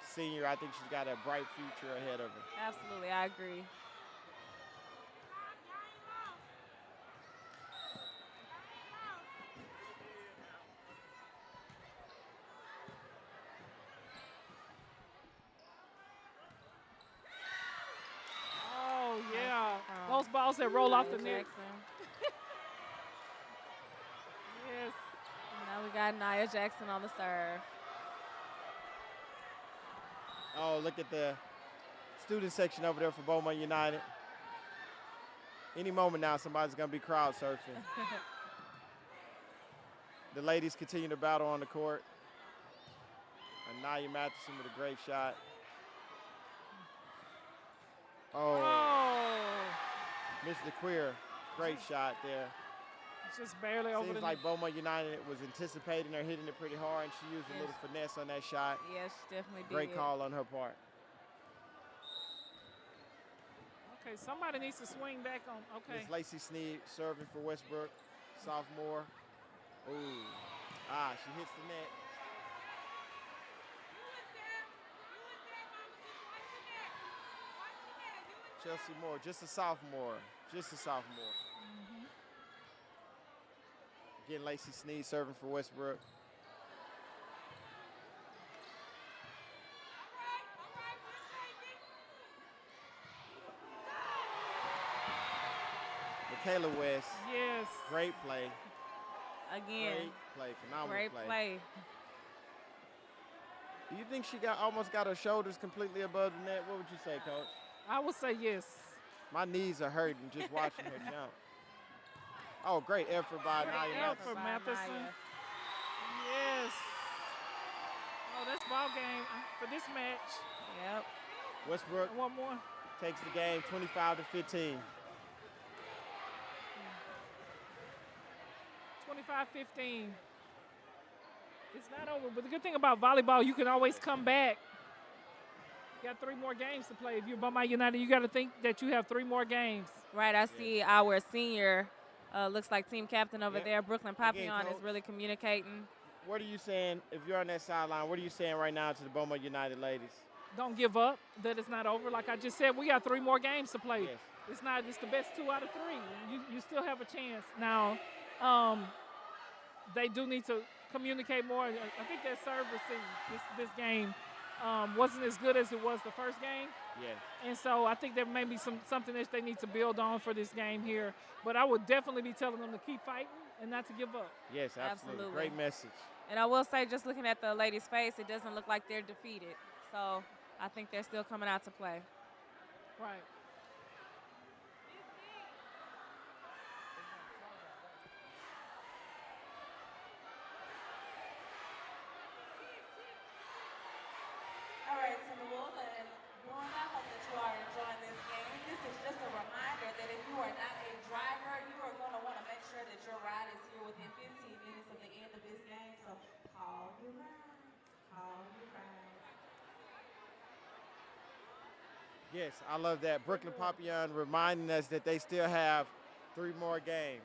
Senior, I think she's got a bright future ahead of her. Absolutely, I agree. Oh, yeah. Nice. Those balls that roll off the Nia net. Jackson. Yes. And now we got Nia Jackson on the serve. Oh, look at the student section over there for Beaumont United. Any moment now, somebody's going to be crowd surfing. The ladies continue to battle on the court. Anaya Matheson with a great shot. Oh, Oh. Mr. Queer, great shot there. It's just barely over Seems the like net. Beaumont United was anticipating her hitting it pretty hard, and she used a little finesse on that shot. Yes, she definitely did. Great call on her part. Okay, somebody needs to swing back on. Okay. Miss Lacey Sneed serving for Westbrook, sophomore. Ooh, she hits the net. Chelsea Moore, just a sophomore, Again, Lacey Sneed serving for Westbrook. Michaela West, Yes. great play, Again, great play, phenomenal great play. Do you think she almost got her shoulders completely above the net? What would you say, Coach? I would say yes. My knees are hurting just watching her jump. Oh, great effort by Great Nia effort. Matheson. For Matheson. Yes. Oh, that's ball game for this match. Yep. Westbrook One more. takes the game 25-15. 25-15. It's not over, but the good thing about volleyball, you can always come back. You got 3 more games to play. If you're Beaumont United, you got to think that you have 3 more games. Right, I see our senior, looks like team captain over Yep. there, Brooklyn Again, Papillon, is Coach. really communicating. What are you saying, if you're on that sideline, what are you saying right now to the Beaumont United ladies? Don't give up, that it's not over. Like I just said, we got 3 more games to play. Yes. It's the best 2 out of 3. You still have a chance. Now, they do need to communicate more. I think their serve receive this game wasn't as good as it was the first game. Yes. And so I think there may be something that they need to build on for this game here. But I would definitely be telling them to keep fighting and not to give up. Yes, absolutely. Absolutely. Great message. And I will say, just looking at the ladies' face, it doesn't look like they're defeated. So I think they're still coming out to play. Right. All right, Timberwolves and Bruins, I hope that you are enjoying this game. This is just a reminder that if you are not a driver, you are going to want to make sure that your ride is here within 15 minutes of the end of this game. So call your rides. Call your rides. Yes, I love that. Brooklyn Papillon reminding us that they still have 3 more games.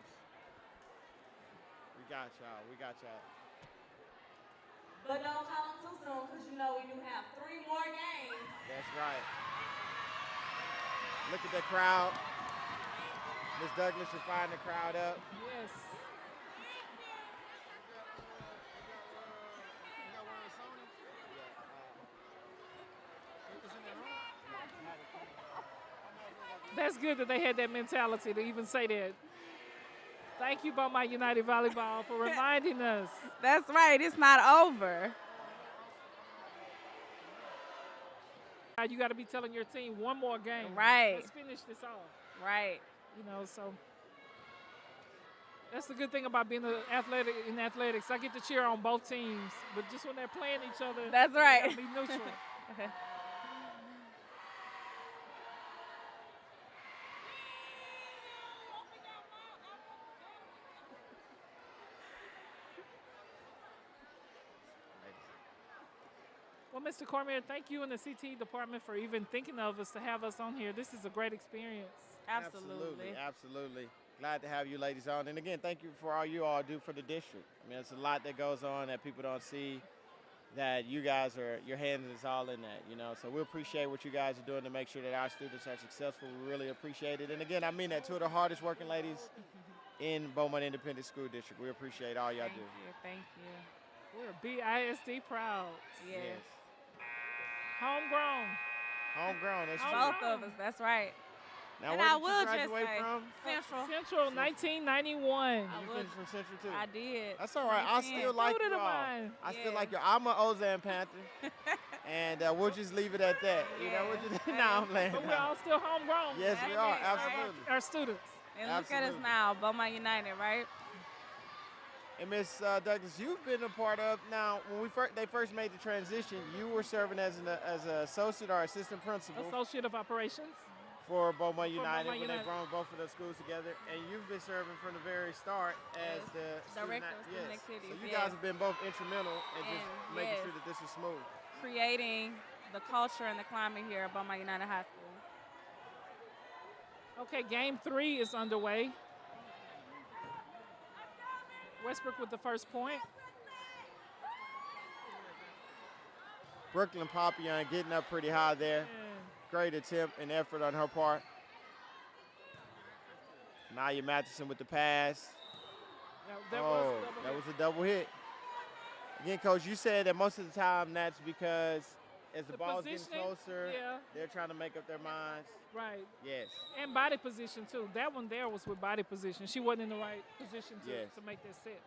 We got y'all. We got y'all. But don't call them too soon, because you know we do have 3 more games. That's right. Look at the crowd. Miss Douglas, you're firing the crowd up. Yes. Is it That's good that they had that mentality to even say that. Thank you, Beaumont United Volleyball, for reminding us. That's right. It's not over. You got to be telling your team one more game. Right. Let's finish this off. Right. So that's the good thing about being in athletics. I get to cheer on both teams, but just when they're playing each other, That's right. you gotta be neutral. Well, Mr. Cormier, thank you and the CT department for even thinking of us to have us on here. This is a great experience. Absolutely. Glad to have you ladies on. And again, thank you for all you all do for the district. I mean, it's a lot that goes on that people don't see, that you guys your hand is all in that, So we appreciate what you guys are doing to make sure that our students are successful. We really appreciate it. And again, I mean that, two of the hardest working ladies in Beaumont Independent School District. We appreciate all y'all do. Thank you. We're BISD proud. Yes. Homegrown. That's true. Both of us. That's right. Now, And where I did you will just graduate say, from? Central. 1991. You finished from Central too. I did. That's all right. I still like you all. I still like you. I'm an Ozan Panther, and we'll just leave it at that. Now I'm playing. But we're all still homegrown. Yes, we are. Absolutely. Our students. And look at us now, Beaumont United, right? And Miss Douglas, you've been a part of, now when they first made the transition, you were serving as an associate or assistant principal. Associate of Operations. For Beaumont United, Beaumont when United. they brought both of those schools together. And you've been serving from the very start as the director of student activities. So you guys have been both instrumental in just making sure that this is smooth. Creating the culture and the climate here at Beaumont United High School. Okay, game 3 is underway. Westbrook with the first point. Brooklyn Papillon getting up pretty high there. Great attempt and effort on her part. Naya Matheson with the pass. That was a double hit. Again, Coach, you said that most of the time that's because as the ball's getting closer, they're trying to make up their minds. Right. Yes. And body position, too. That one there was with body position. She wasn't in the right position to make that set.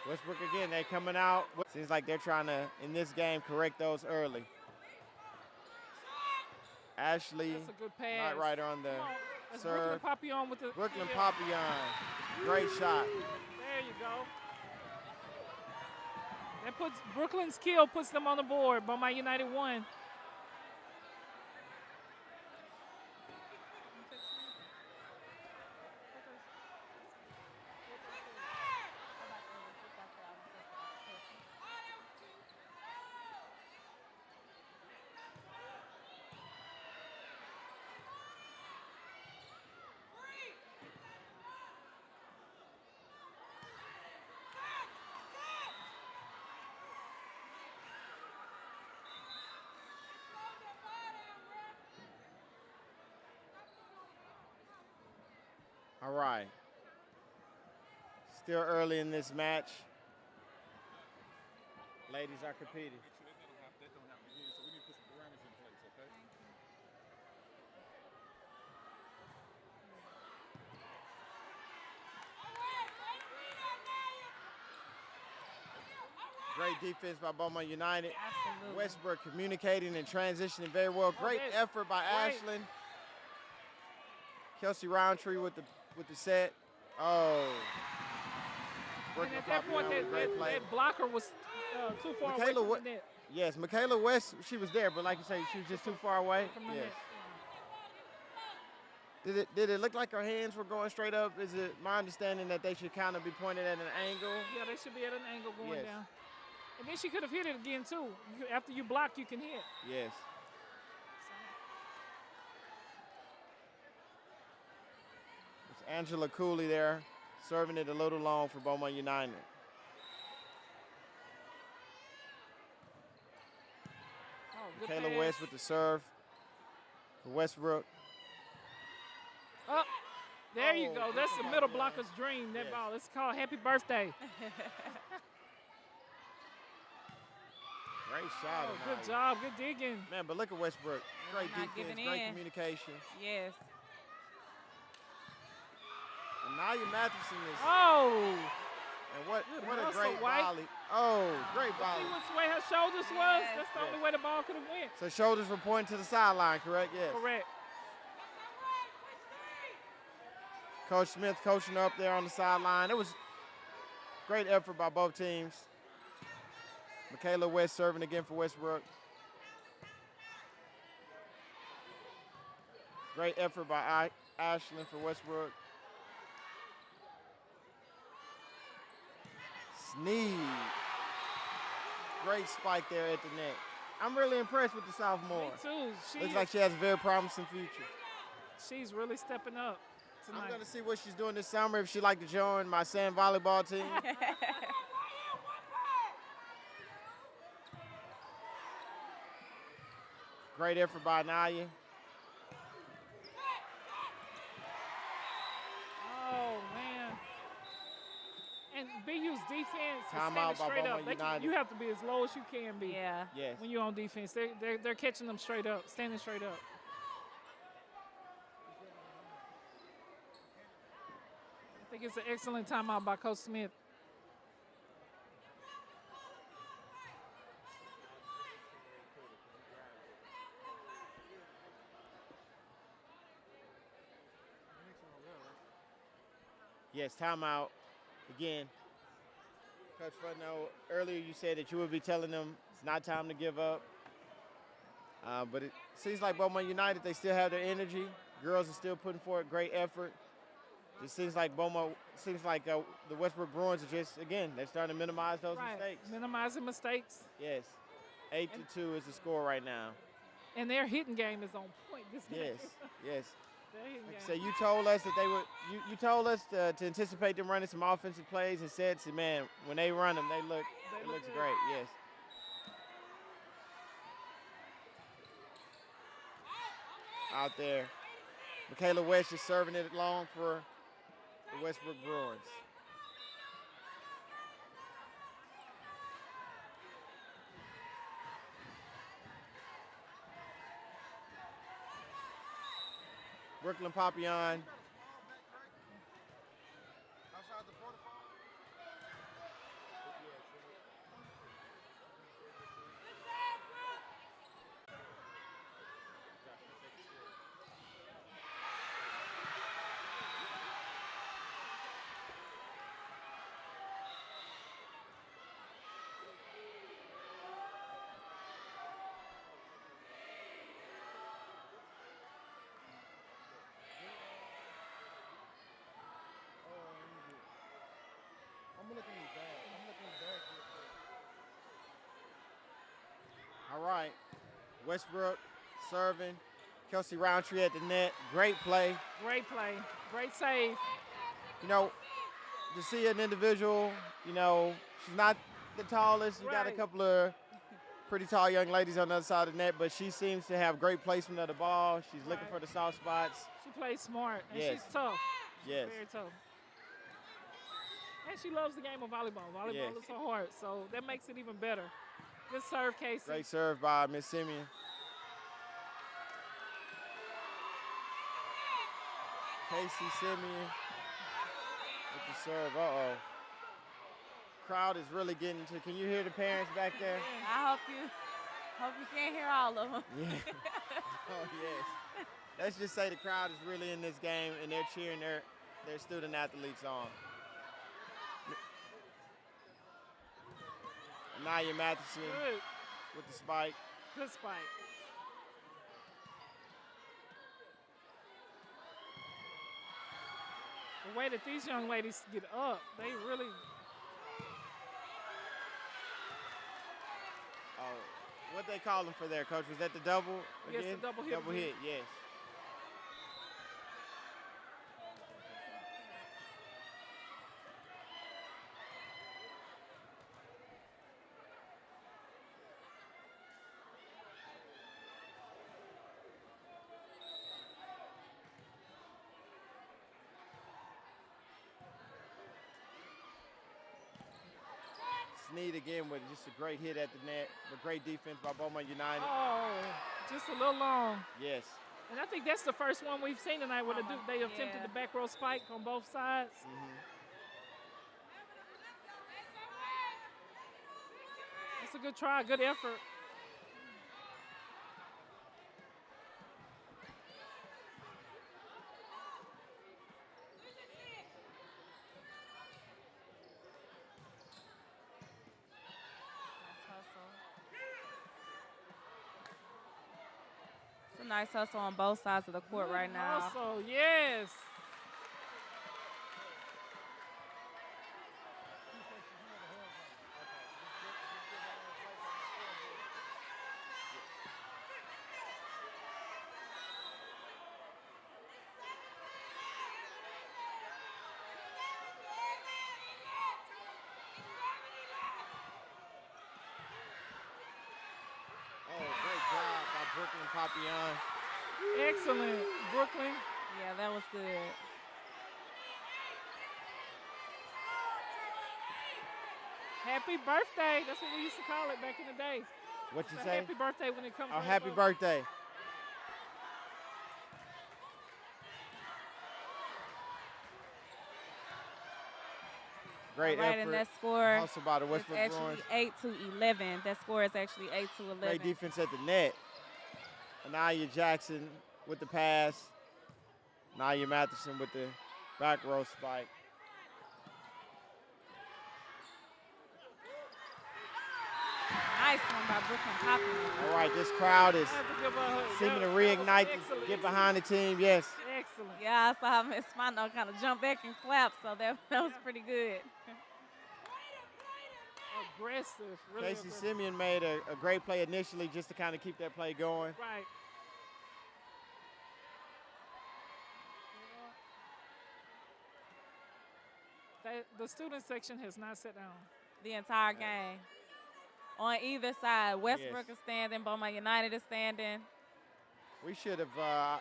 Westbrook again, they coming out. Seems like they're trying to, in this game, correct those early. Ashley, that's a good pass. right on the serve. Brooklyn Papillon with the Brooklyn Papillon, great shot. There you go. That puts Brooklyn's kill puts them on the board. Beaumont United won. All right. Still early in this match. Ladies are competing. That don't happen again, so we need to put some parameters in place, okay? Great defense by Beaumont United. Absolutely. Westbrook communicating and transitioning very well. Great effort by Ashlyn. Kelsey Roundtree with the set. Oh. And at that point, that blocker was too far away from the net. Yes, Michaela West, she was there, but like you say, she was just too far away. From the net. Did it look like her hands were going straight up? Is it my understanding that they should kind of be pointed at an angle? Yeah, they should be at an angle going down. And then she could have hit it again, too. After you block, you can hit. Yes. It's Angela Cooley there, serving it a little long for Beaumont United. Kayla West with the serve for Westbrook. Oh, There you go. That's the middle blocker. blocker's dream, that Yes. ball. It's called Happy Birthday. Great shot. Oh, good job. Good digging. Man, but look at Westbrook. Great Not defense, giving great in. communication. Yes. And Naya Matheson is, Oh. and what a hustle, great White. volley. Oh, great See volley. which way her shoulders was? Yes. That's the only way the ball could have went. So shoulders were pointing to the sideline, correct? Yes. Correct. Coach Smith coaching her up there on the sideline. It was great effort by both teams. Michaela West serving again for Westbrook. Great effort by Ashlyn for Westbrook. Sneed. Great spike there at the net. I'm really impressed with the sophomore. Me too. Looks like she has a very promising future. She's really stepping up tonight. I'm going to see what she's doing this summer, if she'd like to join my sand volleyball team. Great effort by Naya. Oh, man. And BU's defense is Timeout standing by straight Beaumont up. United. You have to be as low as you can be Yeah. Yes. when you're on defense. They're catching them straight up, standing straight up. I think it's an excellent timeout by Coach Smith. Yes, timeout. Again, Coach Fudno, earlier you said that you would be telling them it's not time to give up. But it seems like Beaumont United, they still have their energy. Girls are still putting forth great effort. It seems like the Westbrook Bruins are just, again, they're starting to minimize those mistakes. Minimizing mistakes. Yes. 8-2 is the score right now. And their hitting game is on point this game. Yes, yes. Their hitting game. So you told us that they would. You told us to anticipate them running some offensive plays, and said, "Man, when they run them, it looks good. great." Yes. Out there, Michaela West is serving it long for the Westbrook Bruins. Brooklyn Papillon. All right, Westbrook serving. Kelsey Roundtree at the net. Great play. Great play. Great save. You know, to see an individual, you know, she's not the tallest. You got a Right. couple of pretty tall young ladies on the other side of the net, but she seems to have great placement of the ball. She's looking Right. for the soft spots. She plays smart, and Yes. she's tough. Yes. Very tough. And she loves the game of volleyball. Volleyball Yes. is her heart, so that makes it even better. Good serve, Casey. Great serve by Miss Simeon. Casey Simeon with the serve. Uh-oh. Crowd is really getting to. Can you hear the parents back there? I hope you can't hear all of them. Yeah. Oh, yes. Let's just say the crowd is really in this game, and they're cheering their student athletes on. Naya Matheson Good. with the spike. Good spike. The way that these young ladies get up, they really. Oh, what they call them for there, Coach? Was that the double? Yes, the again? double hit Double again. hit, yes. Sneed again with just a great hit at the net, but great defense by Beaumont United. Oh, just a little long. Yes. And I think that's the first one we've seen tonight where they attempted the back row spike on both sides. That's a good try, good effort. It's a nice hustle on both sides of the court right now. Hustle, yes. Brooklyn Papillon. Excellent, Brooklyn. Yeah, that was good. Happy birthday. That's what we used to call it back in the day. What you So say? Happy birthday when it comes Oh, right happy up. birthday. Great Right, effort. and that score Also by the is Westbrook actually Bruins. 8-11. That score is actually 8-11. Great defense at the net. Anaya Jackson with the pass. Naya Matheson with the back row spike. Nice one by Brooklyn Papillon. All right, this crowd is I have to give her a- seeming to that was reignite, excellent. get behind the team. Yes. Excellent. Yeah, I saw Miss Mondo kind of jump back and clap, so that was pretty good. Aggressive. Really Casey aggressive. Simeon made a great play initially just to kind of keep that play going. Right. The student section has not sat down. The entire game. On either side, Westbrook is standing, Beaumont United is standing. We should have. I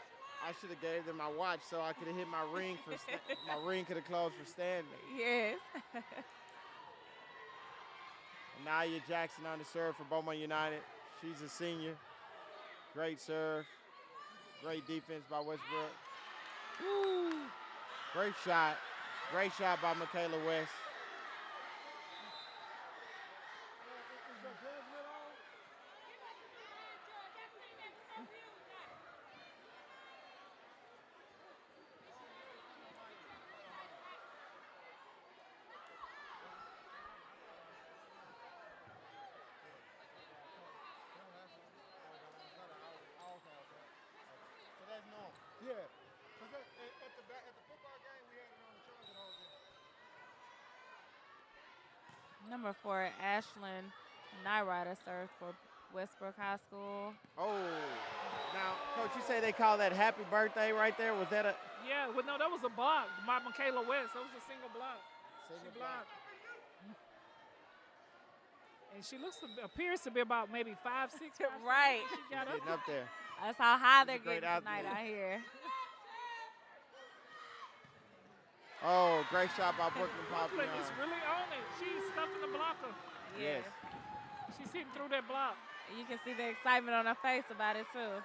should have gave them my watch so I could have hit my ring for. My ring could have closed for standing. Yes. Anaya Jackson on the serve for Beaumont United. She's a senior. Great serve. Great defense by Westbrook. Woo. Great shot. Great shot by Michaela West. Yeah, because at the football game, we had it on the charge the whole game. Number 4, Ashlyn Nyrider served for Westbrook High School. Oh, now, Coach, you say they call that happy birthday right there? Was that a Yeah, well, no, that was a block by Michaela West. That was a single block. She blocked. And she appears to be about maybe 5'6". Right. She got getting up there? That's how high they're She's a great getting tonight, athlete. I hear. Oh, great shot by Brooklyn Brooklyn Papillon. is really on it. She's stuffing the blocker. Yes. She's hitting through that block. You can see the excitement on her face about it, too.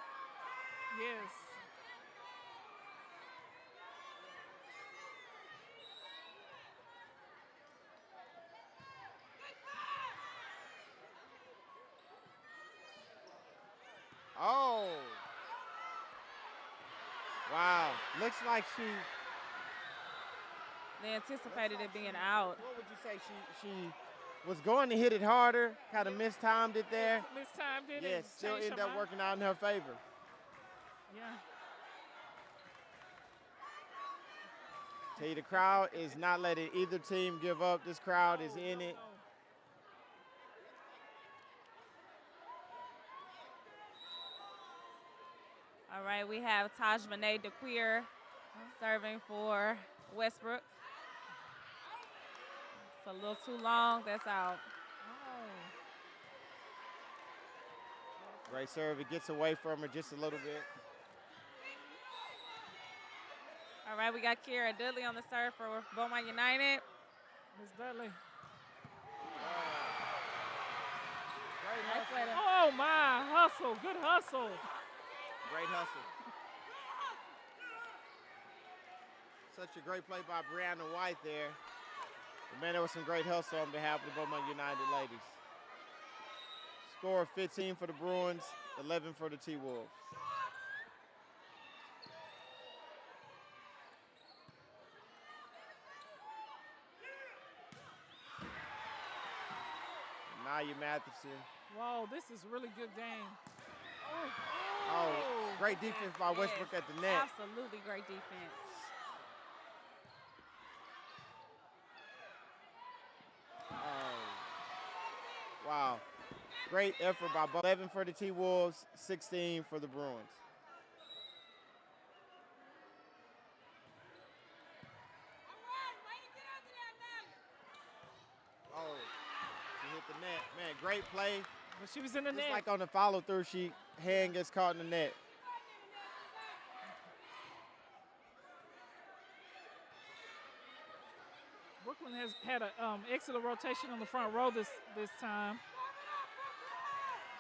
Yes. Oh. Wow. Looks like she. They anticipated it being out. What would you say? She was going to hit it harder, kind of mistimed it there. Mistimed it. Yes, and still changed ended her up mind. working out in her favor. Yeah. Tell you, the crowd is not letting either team give up. This crowd is in it. All right, we have Tajmanae DeQueer serving for Westbrook. It's a little too long. That's out. Great serve. It gets away from her just a little bit. All right, we got Kiera Dudley on the serve for Beaumont United. Miss Dudley. Nice way to. Oh, my. Hustle. Good hustle. Great hustle. Such a great play by Brianna White there. But man, there was some great hustle on behalf of the Beaumont United ladies. Score 15 for the Bruins, 11 for the T-Wolves. Naya Matheson. Whoa, this is a really good game. Oh, great defense by Westbrook at the net. Absolutely great defense. Wow. Great effort by both. 11 for the T-Wolves, 16 for the Bruins. Oh, she hit the net. Man, great play. But she was in the Just net. like on the follow-through, hand gets caught in the net. Brooklyn has had an excellent rotation on the front row this time.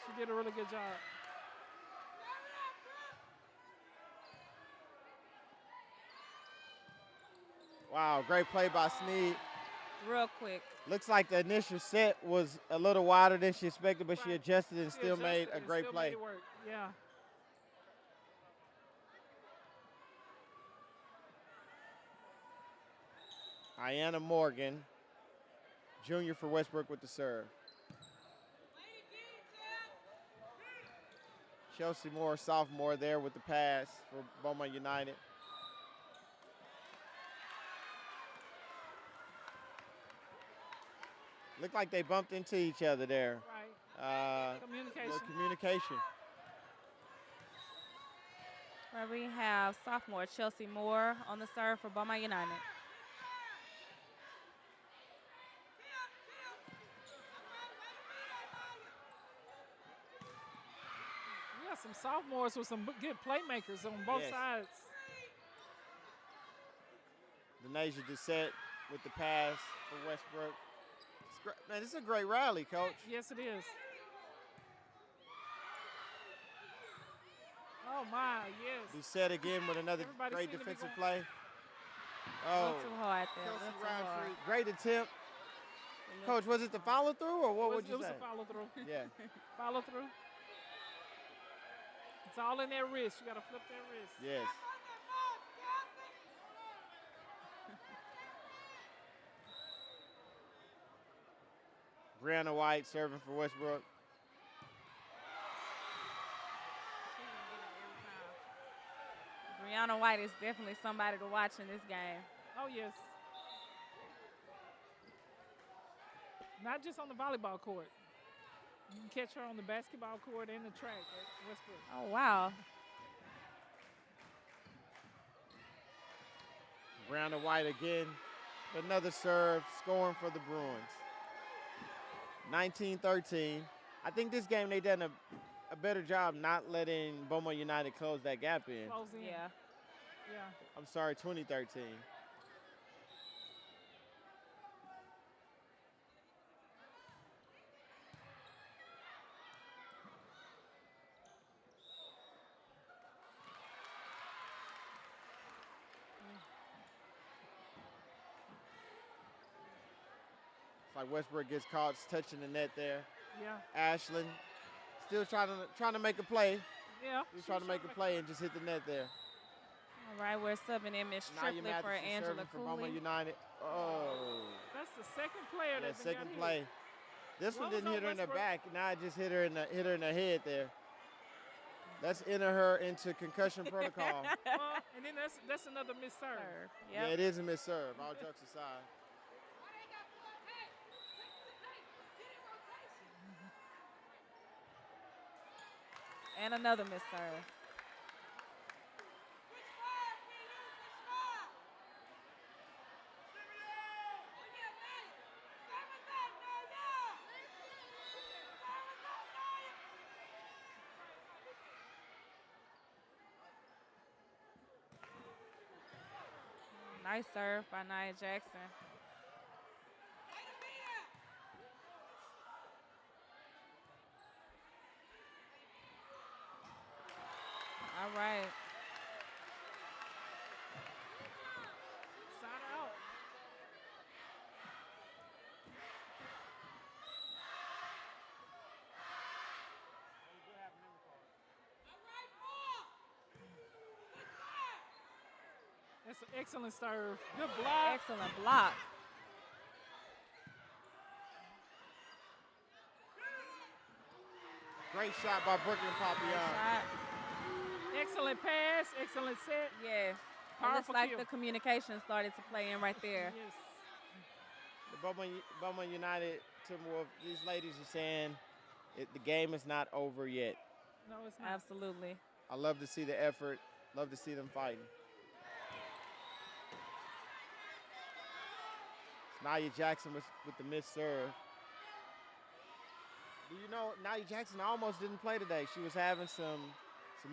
She did a really good job. Wow, great play by Sneed. Real quick. Looks like the initial set was a little wider than she expected, but she Right. adjusted and She still made adjusted a and great still play. made it work. Yeah. Ayanna Morgan, junior for Westbrook with the serve. Chelsea Moore, sophomore, there with the pass for Beaumont United. Looked like they bumped into each other there. Right. Communication. Little communication. Where we have sophomore Chelsea Moore on the serve for Beaumont United. We got some sophomores with some good playmakers on both Yes. sides. Denasia Doucette with the pass for Westbrook. Man, this is a great rally, Coach. Yes, it is. Oh, my, yes. Doucette again with another Everybody great seemed to be defensive going- play. A Oh, little too hard there. Kelsey A little too Roundtree, hard. great attempt. Coach, was it the follow through or what would you It was say? a follow through. Yeah. Follow through. It's all in their wrist. You got to flip their wrist. Yes. Brianna White serving for Westbrook. Brianna White is definitely somebody to watch in this game. Oh, yes. Not just on the volleyball court. You can catch her on the basketball court and the track at Westbrook. Oh, wow. Brianna White again. Another serve, scoring for the Bruins. 19-13. I think this game they done a better job not letting Beaumont United close that gap in. Close in. Yeah. Yeah. I'm sorry, 2013. It's like Westbrook gets caught touching the net there. Yeah. Ashland still trying to make a play. Yeah. He's trying to make a play and just hit the net there. All right, we're subbing in Miss Naya Triplett for Matheson Angela serving for Beaumont Cooley. United. Oh. That's the second player Yeah, that's second play. This one What was didn't on hit her in the Westbrook? back. Now it just hit her in the head there. Let's enter her into concussion protocol. And then that's another missed serve. Yeah, it is a miss serve. All jokes aside. And another missed serve. Nice serve by Nia Jackson. All right. Side out. That's an excellent serve. Good block. Excellent block. Great shot by Brook and Papillon. Shot. Excellent pass. Excellent set. Yes. It looks Powerful like kill. the communication started to play in right there. Yes. The Beaumont United Timberwolves, these ladies are saying the game is not over yet. No, it's not. Absolutely. I love to see the effort. Love to see them fighting. It's Nia Jackson with the missed serve. Do you know Nia Jackson almost didn't play today? She was having some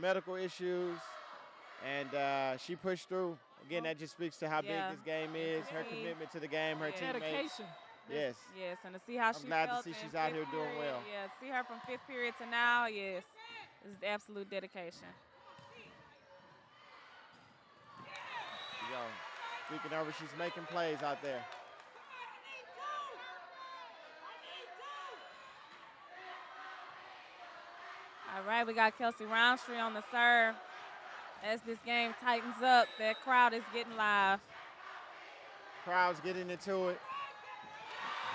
medical issues, and she pushed through. Again, that just speaks to how big this game is, her commitment to the game, her teammates. Dedication. Yes. Yes, and to see how I'm glad to felt see in she's out fifth here doing period, well. Yeah, see her from fifth period to now, yes. This is absolute dedication. Yo, speaking of her, she's making plays out there. All right, we got Kelsey Roundtree on the serve. As this game tightens up, that crowd is getting live. Crowd's getting into it.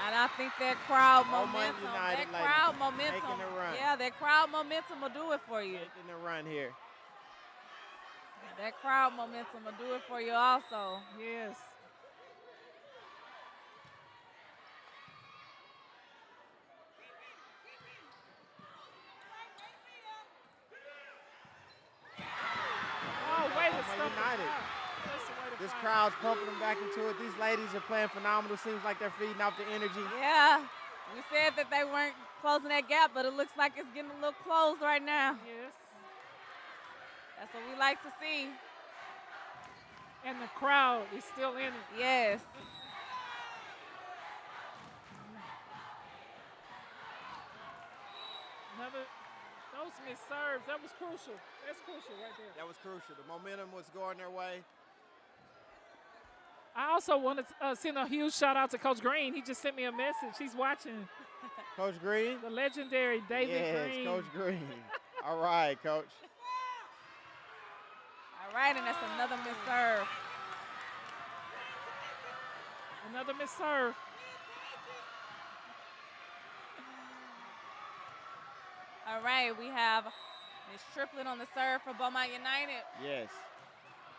And I think that crowd Beaumont momentum, United, that ladies, crowd momentum, making a run. yeah, that crowd momentum will do it for you. Making the run here. That crowd momentum will do it for you also. Yes. Oh, way to stop the United. crowd. That's the way to This fight. crowd's pumping them back into it. These ladies are playing phenomenal. Seems like they're feeding off the energy. Yeah, we said that they weren't closing that gap, but it looks like it's getting a little close right now. Yes. That's what we like to see. And the crowd is still in it. Yes. Those missed serves, that was crucial. That's crucial right there. That was crucial. The momentum was going their way. I also want to send a huge shout out to Coach Green. He just sent me a message. He's watching. Coach Green? The legendary David Green. Yes, Coach Green. All right, Coach. All right, and that's another missed serve. Another missed serve. All right, we have Miss Triplett on the serve for Beaumont United. Yes.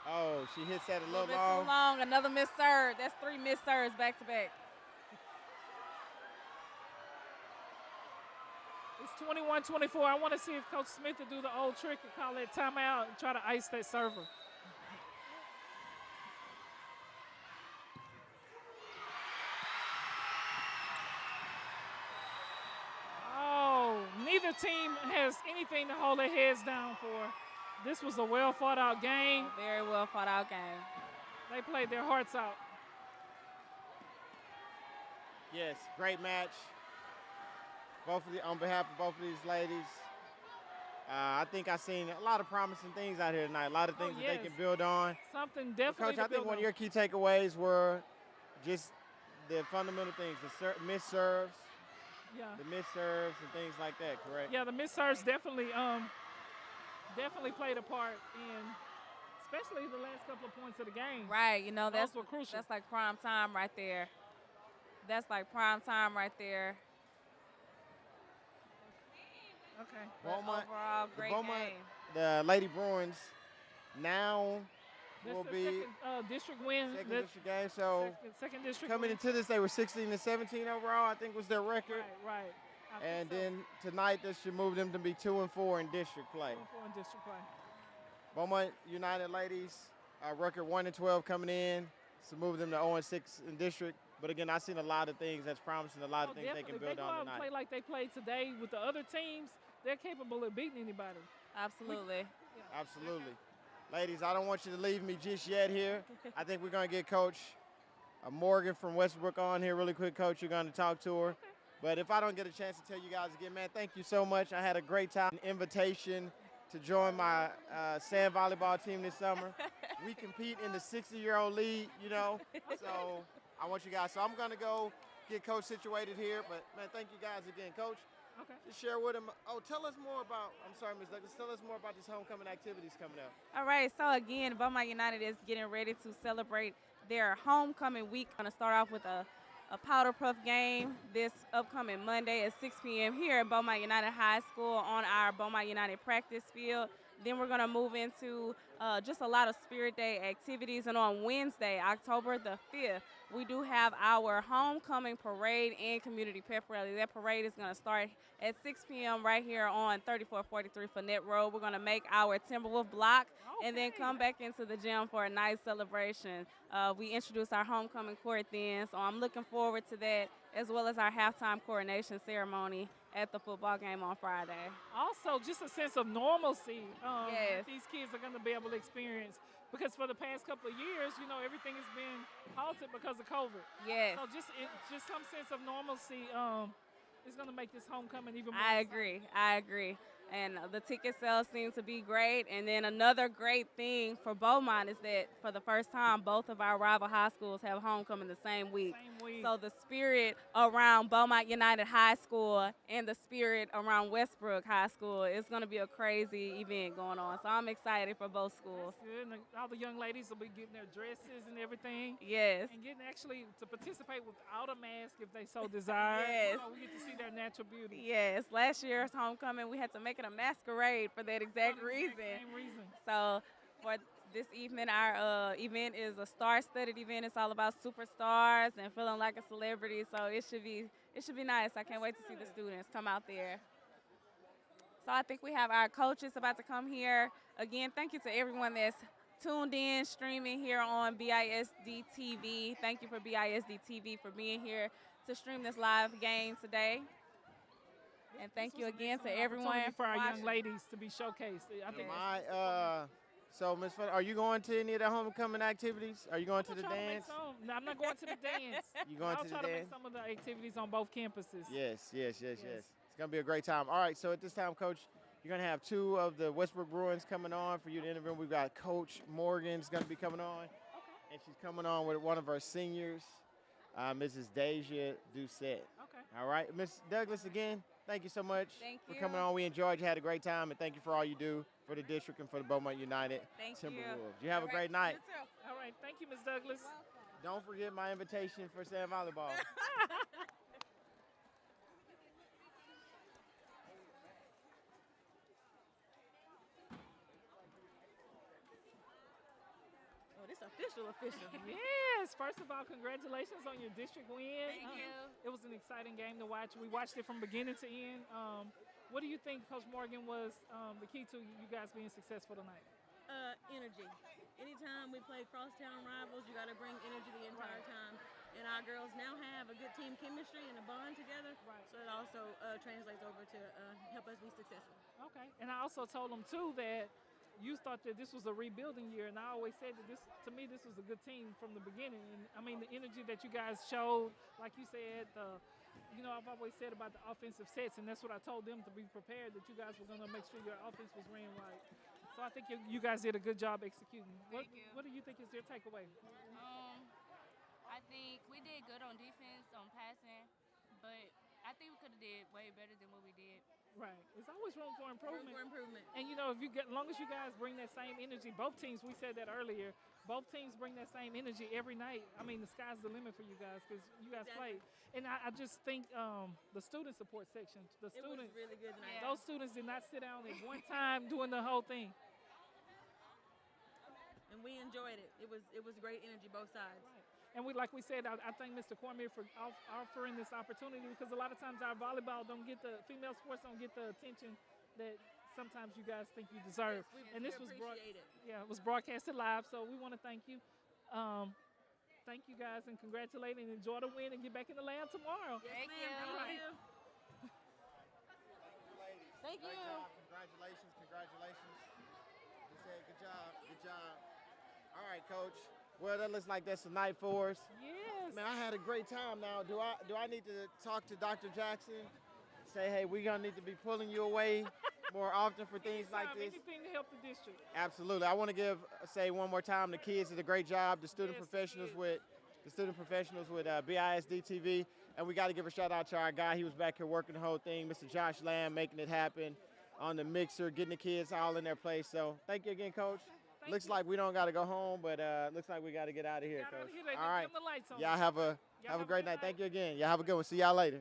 Oh, she hits that a A little bit long. too long. Another missed serve. That's 3 missed serves back to back. It's 21-24. I want to see if Coach Smith will do the old trick and call that timeout and try to ice that server. Oh, neither team has anything to hold their heads down for. This was a well fought out game. Very well fought out game. They played their hearts out. Yes, great match. On behalf of both of these ladies, I think I've seen a lot of promising things out here tonight. A lot of things that they can build on. Something definitely. Coach, I think one of your key takeaways were just the fundamental things: the missed serves, the missed serves, and things like that. Correct? Yeah, the missed serves definitely played a part in, especially the last couple of points of the game. Right, you know, Those were crucial. That's like prime time right there. That's like prime time right there. Okay. Beaumont, overall, great game. the Lady Bruins now That's will the be second district win. second district game. So Second district coming win. into this, they were 16-17 overall. I think was their record. Right. I think And so. then tonight, this should move them to be 2-4 in district play. 4 in district play. Beaumont United ladies, record 1-12 coming in, so move them to 0-6 in district. But again, I've seen a lot of things that's promising, a lot of things they can build If they go on out and tonight. play like they played today with the other teams, they're capable of beating anybody. Absolutely. Absolutely. Ladies, I don't want you to leave me just yet here. I think we're going to get Coach Morgan from Westbrook on here really quick. Coach, you're going to talk to her. But if I don't get a chance to tell you guys again, man, thank you so much. I had a great time. An invitation to join my sand volleyball team this summer. We compete in the 60-year-old league, you know, so I want you guys. So I'm going to go get Coach situated here, but, man, thank you guys again. Coach, just share with him. Oh, tell us more about, I'm sorry, Ms. Douglas, tell us more about these homecoming activities coming up. All right, so again, Beaumont United is getting ready to celebrate their homecoming week. Going to start off with a powder puff game this upcoming Monday at 6 p.m. here at Beaumont United High School on our Beaumont United practice field. Then we're going to move into just a lot of Spirit Day activities. And on Wednesday, October the 5th, we do have our homecoming parade and community pep rally. That parade is going to start at 6 p.m. right here on 3443 Fournette Road. We're going to make our Timberwolves block and then come back into the gym for a nice celebration. We introduce our homecoming court then, so I'm looking forward to that, as well as our halftime coronation ceremony at the football game on Friday. Also, just a sense of normalcy Yes. that these kids are going to be able to experience, because for the past couple of years, you know, everything has been halted because of COVID. Yes. So just some sense of normalcy is going to make this homecoming even more I exciting. agree. And the ticket sales seem to be great. And then another great thing for Beaumont is that for the first time, both of our rival high schools have homecoming the same week. So the spirit around Beaumont United High School and the spirit around Westbrook High School is going to be a crazy event going on. So I'm excited for both schools. That's good. And all the young ladies will be getting their dresses and everything. Yes. And getting actually to participate without a mask if they so desire. Yes. You know, we get to see their natural beauty. Yes. Last year's homecoming, we had to make it a masquerade for that exact reason. Same reason. So for this evening, our event is a star-studded event. It's all about superstars and feeling like a celebrity. So it should be nice. I can't wait to see the students come out there. So I think we have our coaches about to come here. Again, thank you to everyone that's tuned in, streaming here on BISD TV. Thank you for BISD TV for being here to stream this live game today. And thank you again to everyone for our watching. young ladies to be showcased. I think So, Ms. Funny, are you going to any of the homecoming activities? Are you going to the dance? No, I'm not going to the dance. You going I'll to try the to dance? make some of the activities on both campuses. Yes. It's going to be a great time. All right, so at this time, Coach, you're going to have two of the Westbrook Bruins coming on for you to interview. We've got Coach Morgan's going to be coming on. Okay. And she's coming on with one of our seniors, Mrs. Deja Doucette. Okay. All right, Ms. Douglas, again, thank you so much for coming on. We enjoyed you, had a great time, and thank you for all you do for the district and for the Beaumont United Timberwolves. You have a great night. You too. All right, thank you, Ms. Douglas. Don't forget my invitation for sand volleyball. Oh, this official. Yes, first of all, congratulations on your district win. Thank you. It was an exciting game to watch. We watched it from beginning to end. What do you think, Coach Morgan, was the key to you guys being successful tonight? Energy. Anytime we play crosstown rivals, you got to bring energy the entire time. And our girls now have a good team chemistry and a bond together. Right. So it also translates over to help us be successful. Okay. And I also told them, too, that you thought that this was a rebuilding year. And I always said that to me, this was a good team from the beginning. And, I mean, the energy that you guys showed, like you said, I've always said about the offensive sets, and that's what I told them, to be prepared, that you guys were going to make sure your offense was ran right. So I think you guys did a good job executing. What do you think is your takeaway? I think we did good on defense, on passing, but I think we could have did way better than what we did. Right. There's always room for improvement. Room for improvement. And, as long as you guys bring that same energy, both teams, we said that earlier, both teams bring that same energy every night. I mean, the sky's the limit for you guys because you guys played. And I just think the student support section, It was really good tonight. those students did not sit down at one time doing the whole thing. And we enjoyed it. It was great energy both sides. Right. And like we said, I thank Mr. Cormier for offering this opportunity, because a lot of times our volleyball female sports don't get the attention that sometimes you guys think you deserve. Yes, and this was appreciate it. it was broadcasted live, so we want to thank you. Thank you guys and congratulate and enjoy the win and get back in the lab tomorrow. Yes, Thank ma'am. you. Thank you. Thank Great you. job. Congratulations. You said good job. All right, Coach. Well, that looks like that's a night for us. Yes. Man, I had a great time. Now, do I need to talk to Dr. Jackson? Say, hey, we're gonna need to be pulling you away more often for things like Anytime, this? anything to help the district. Absolutely. I want to say one more time, the kids did a great job. The student Yes, professionals kids. with BISD TV, and we got to give a shout out to our guy. He was back here working the whole thing, Mr. Josh Lamb, making it happen on the mixer, getting the kids all in their place. So thank you again, Coach. Looks like we don't got to go home, but looks like we got to get out of here, Coach. All right. The lights on. Y'all have a great night. Thank you again. Y'all have a good one. See y'all later.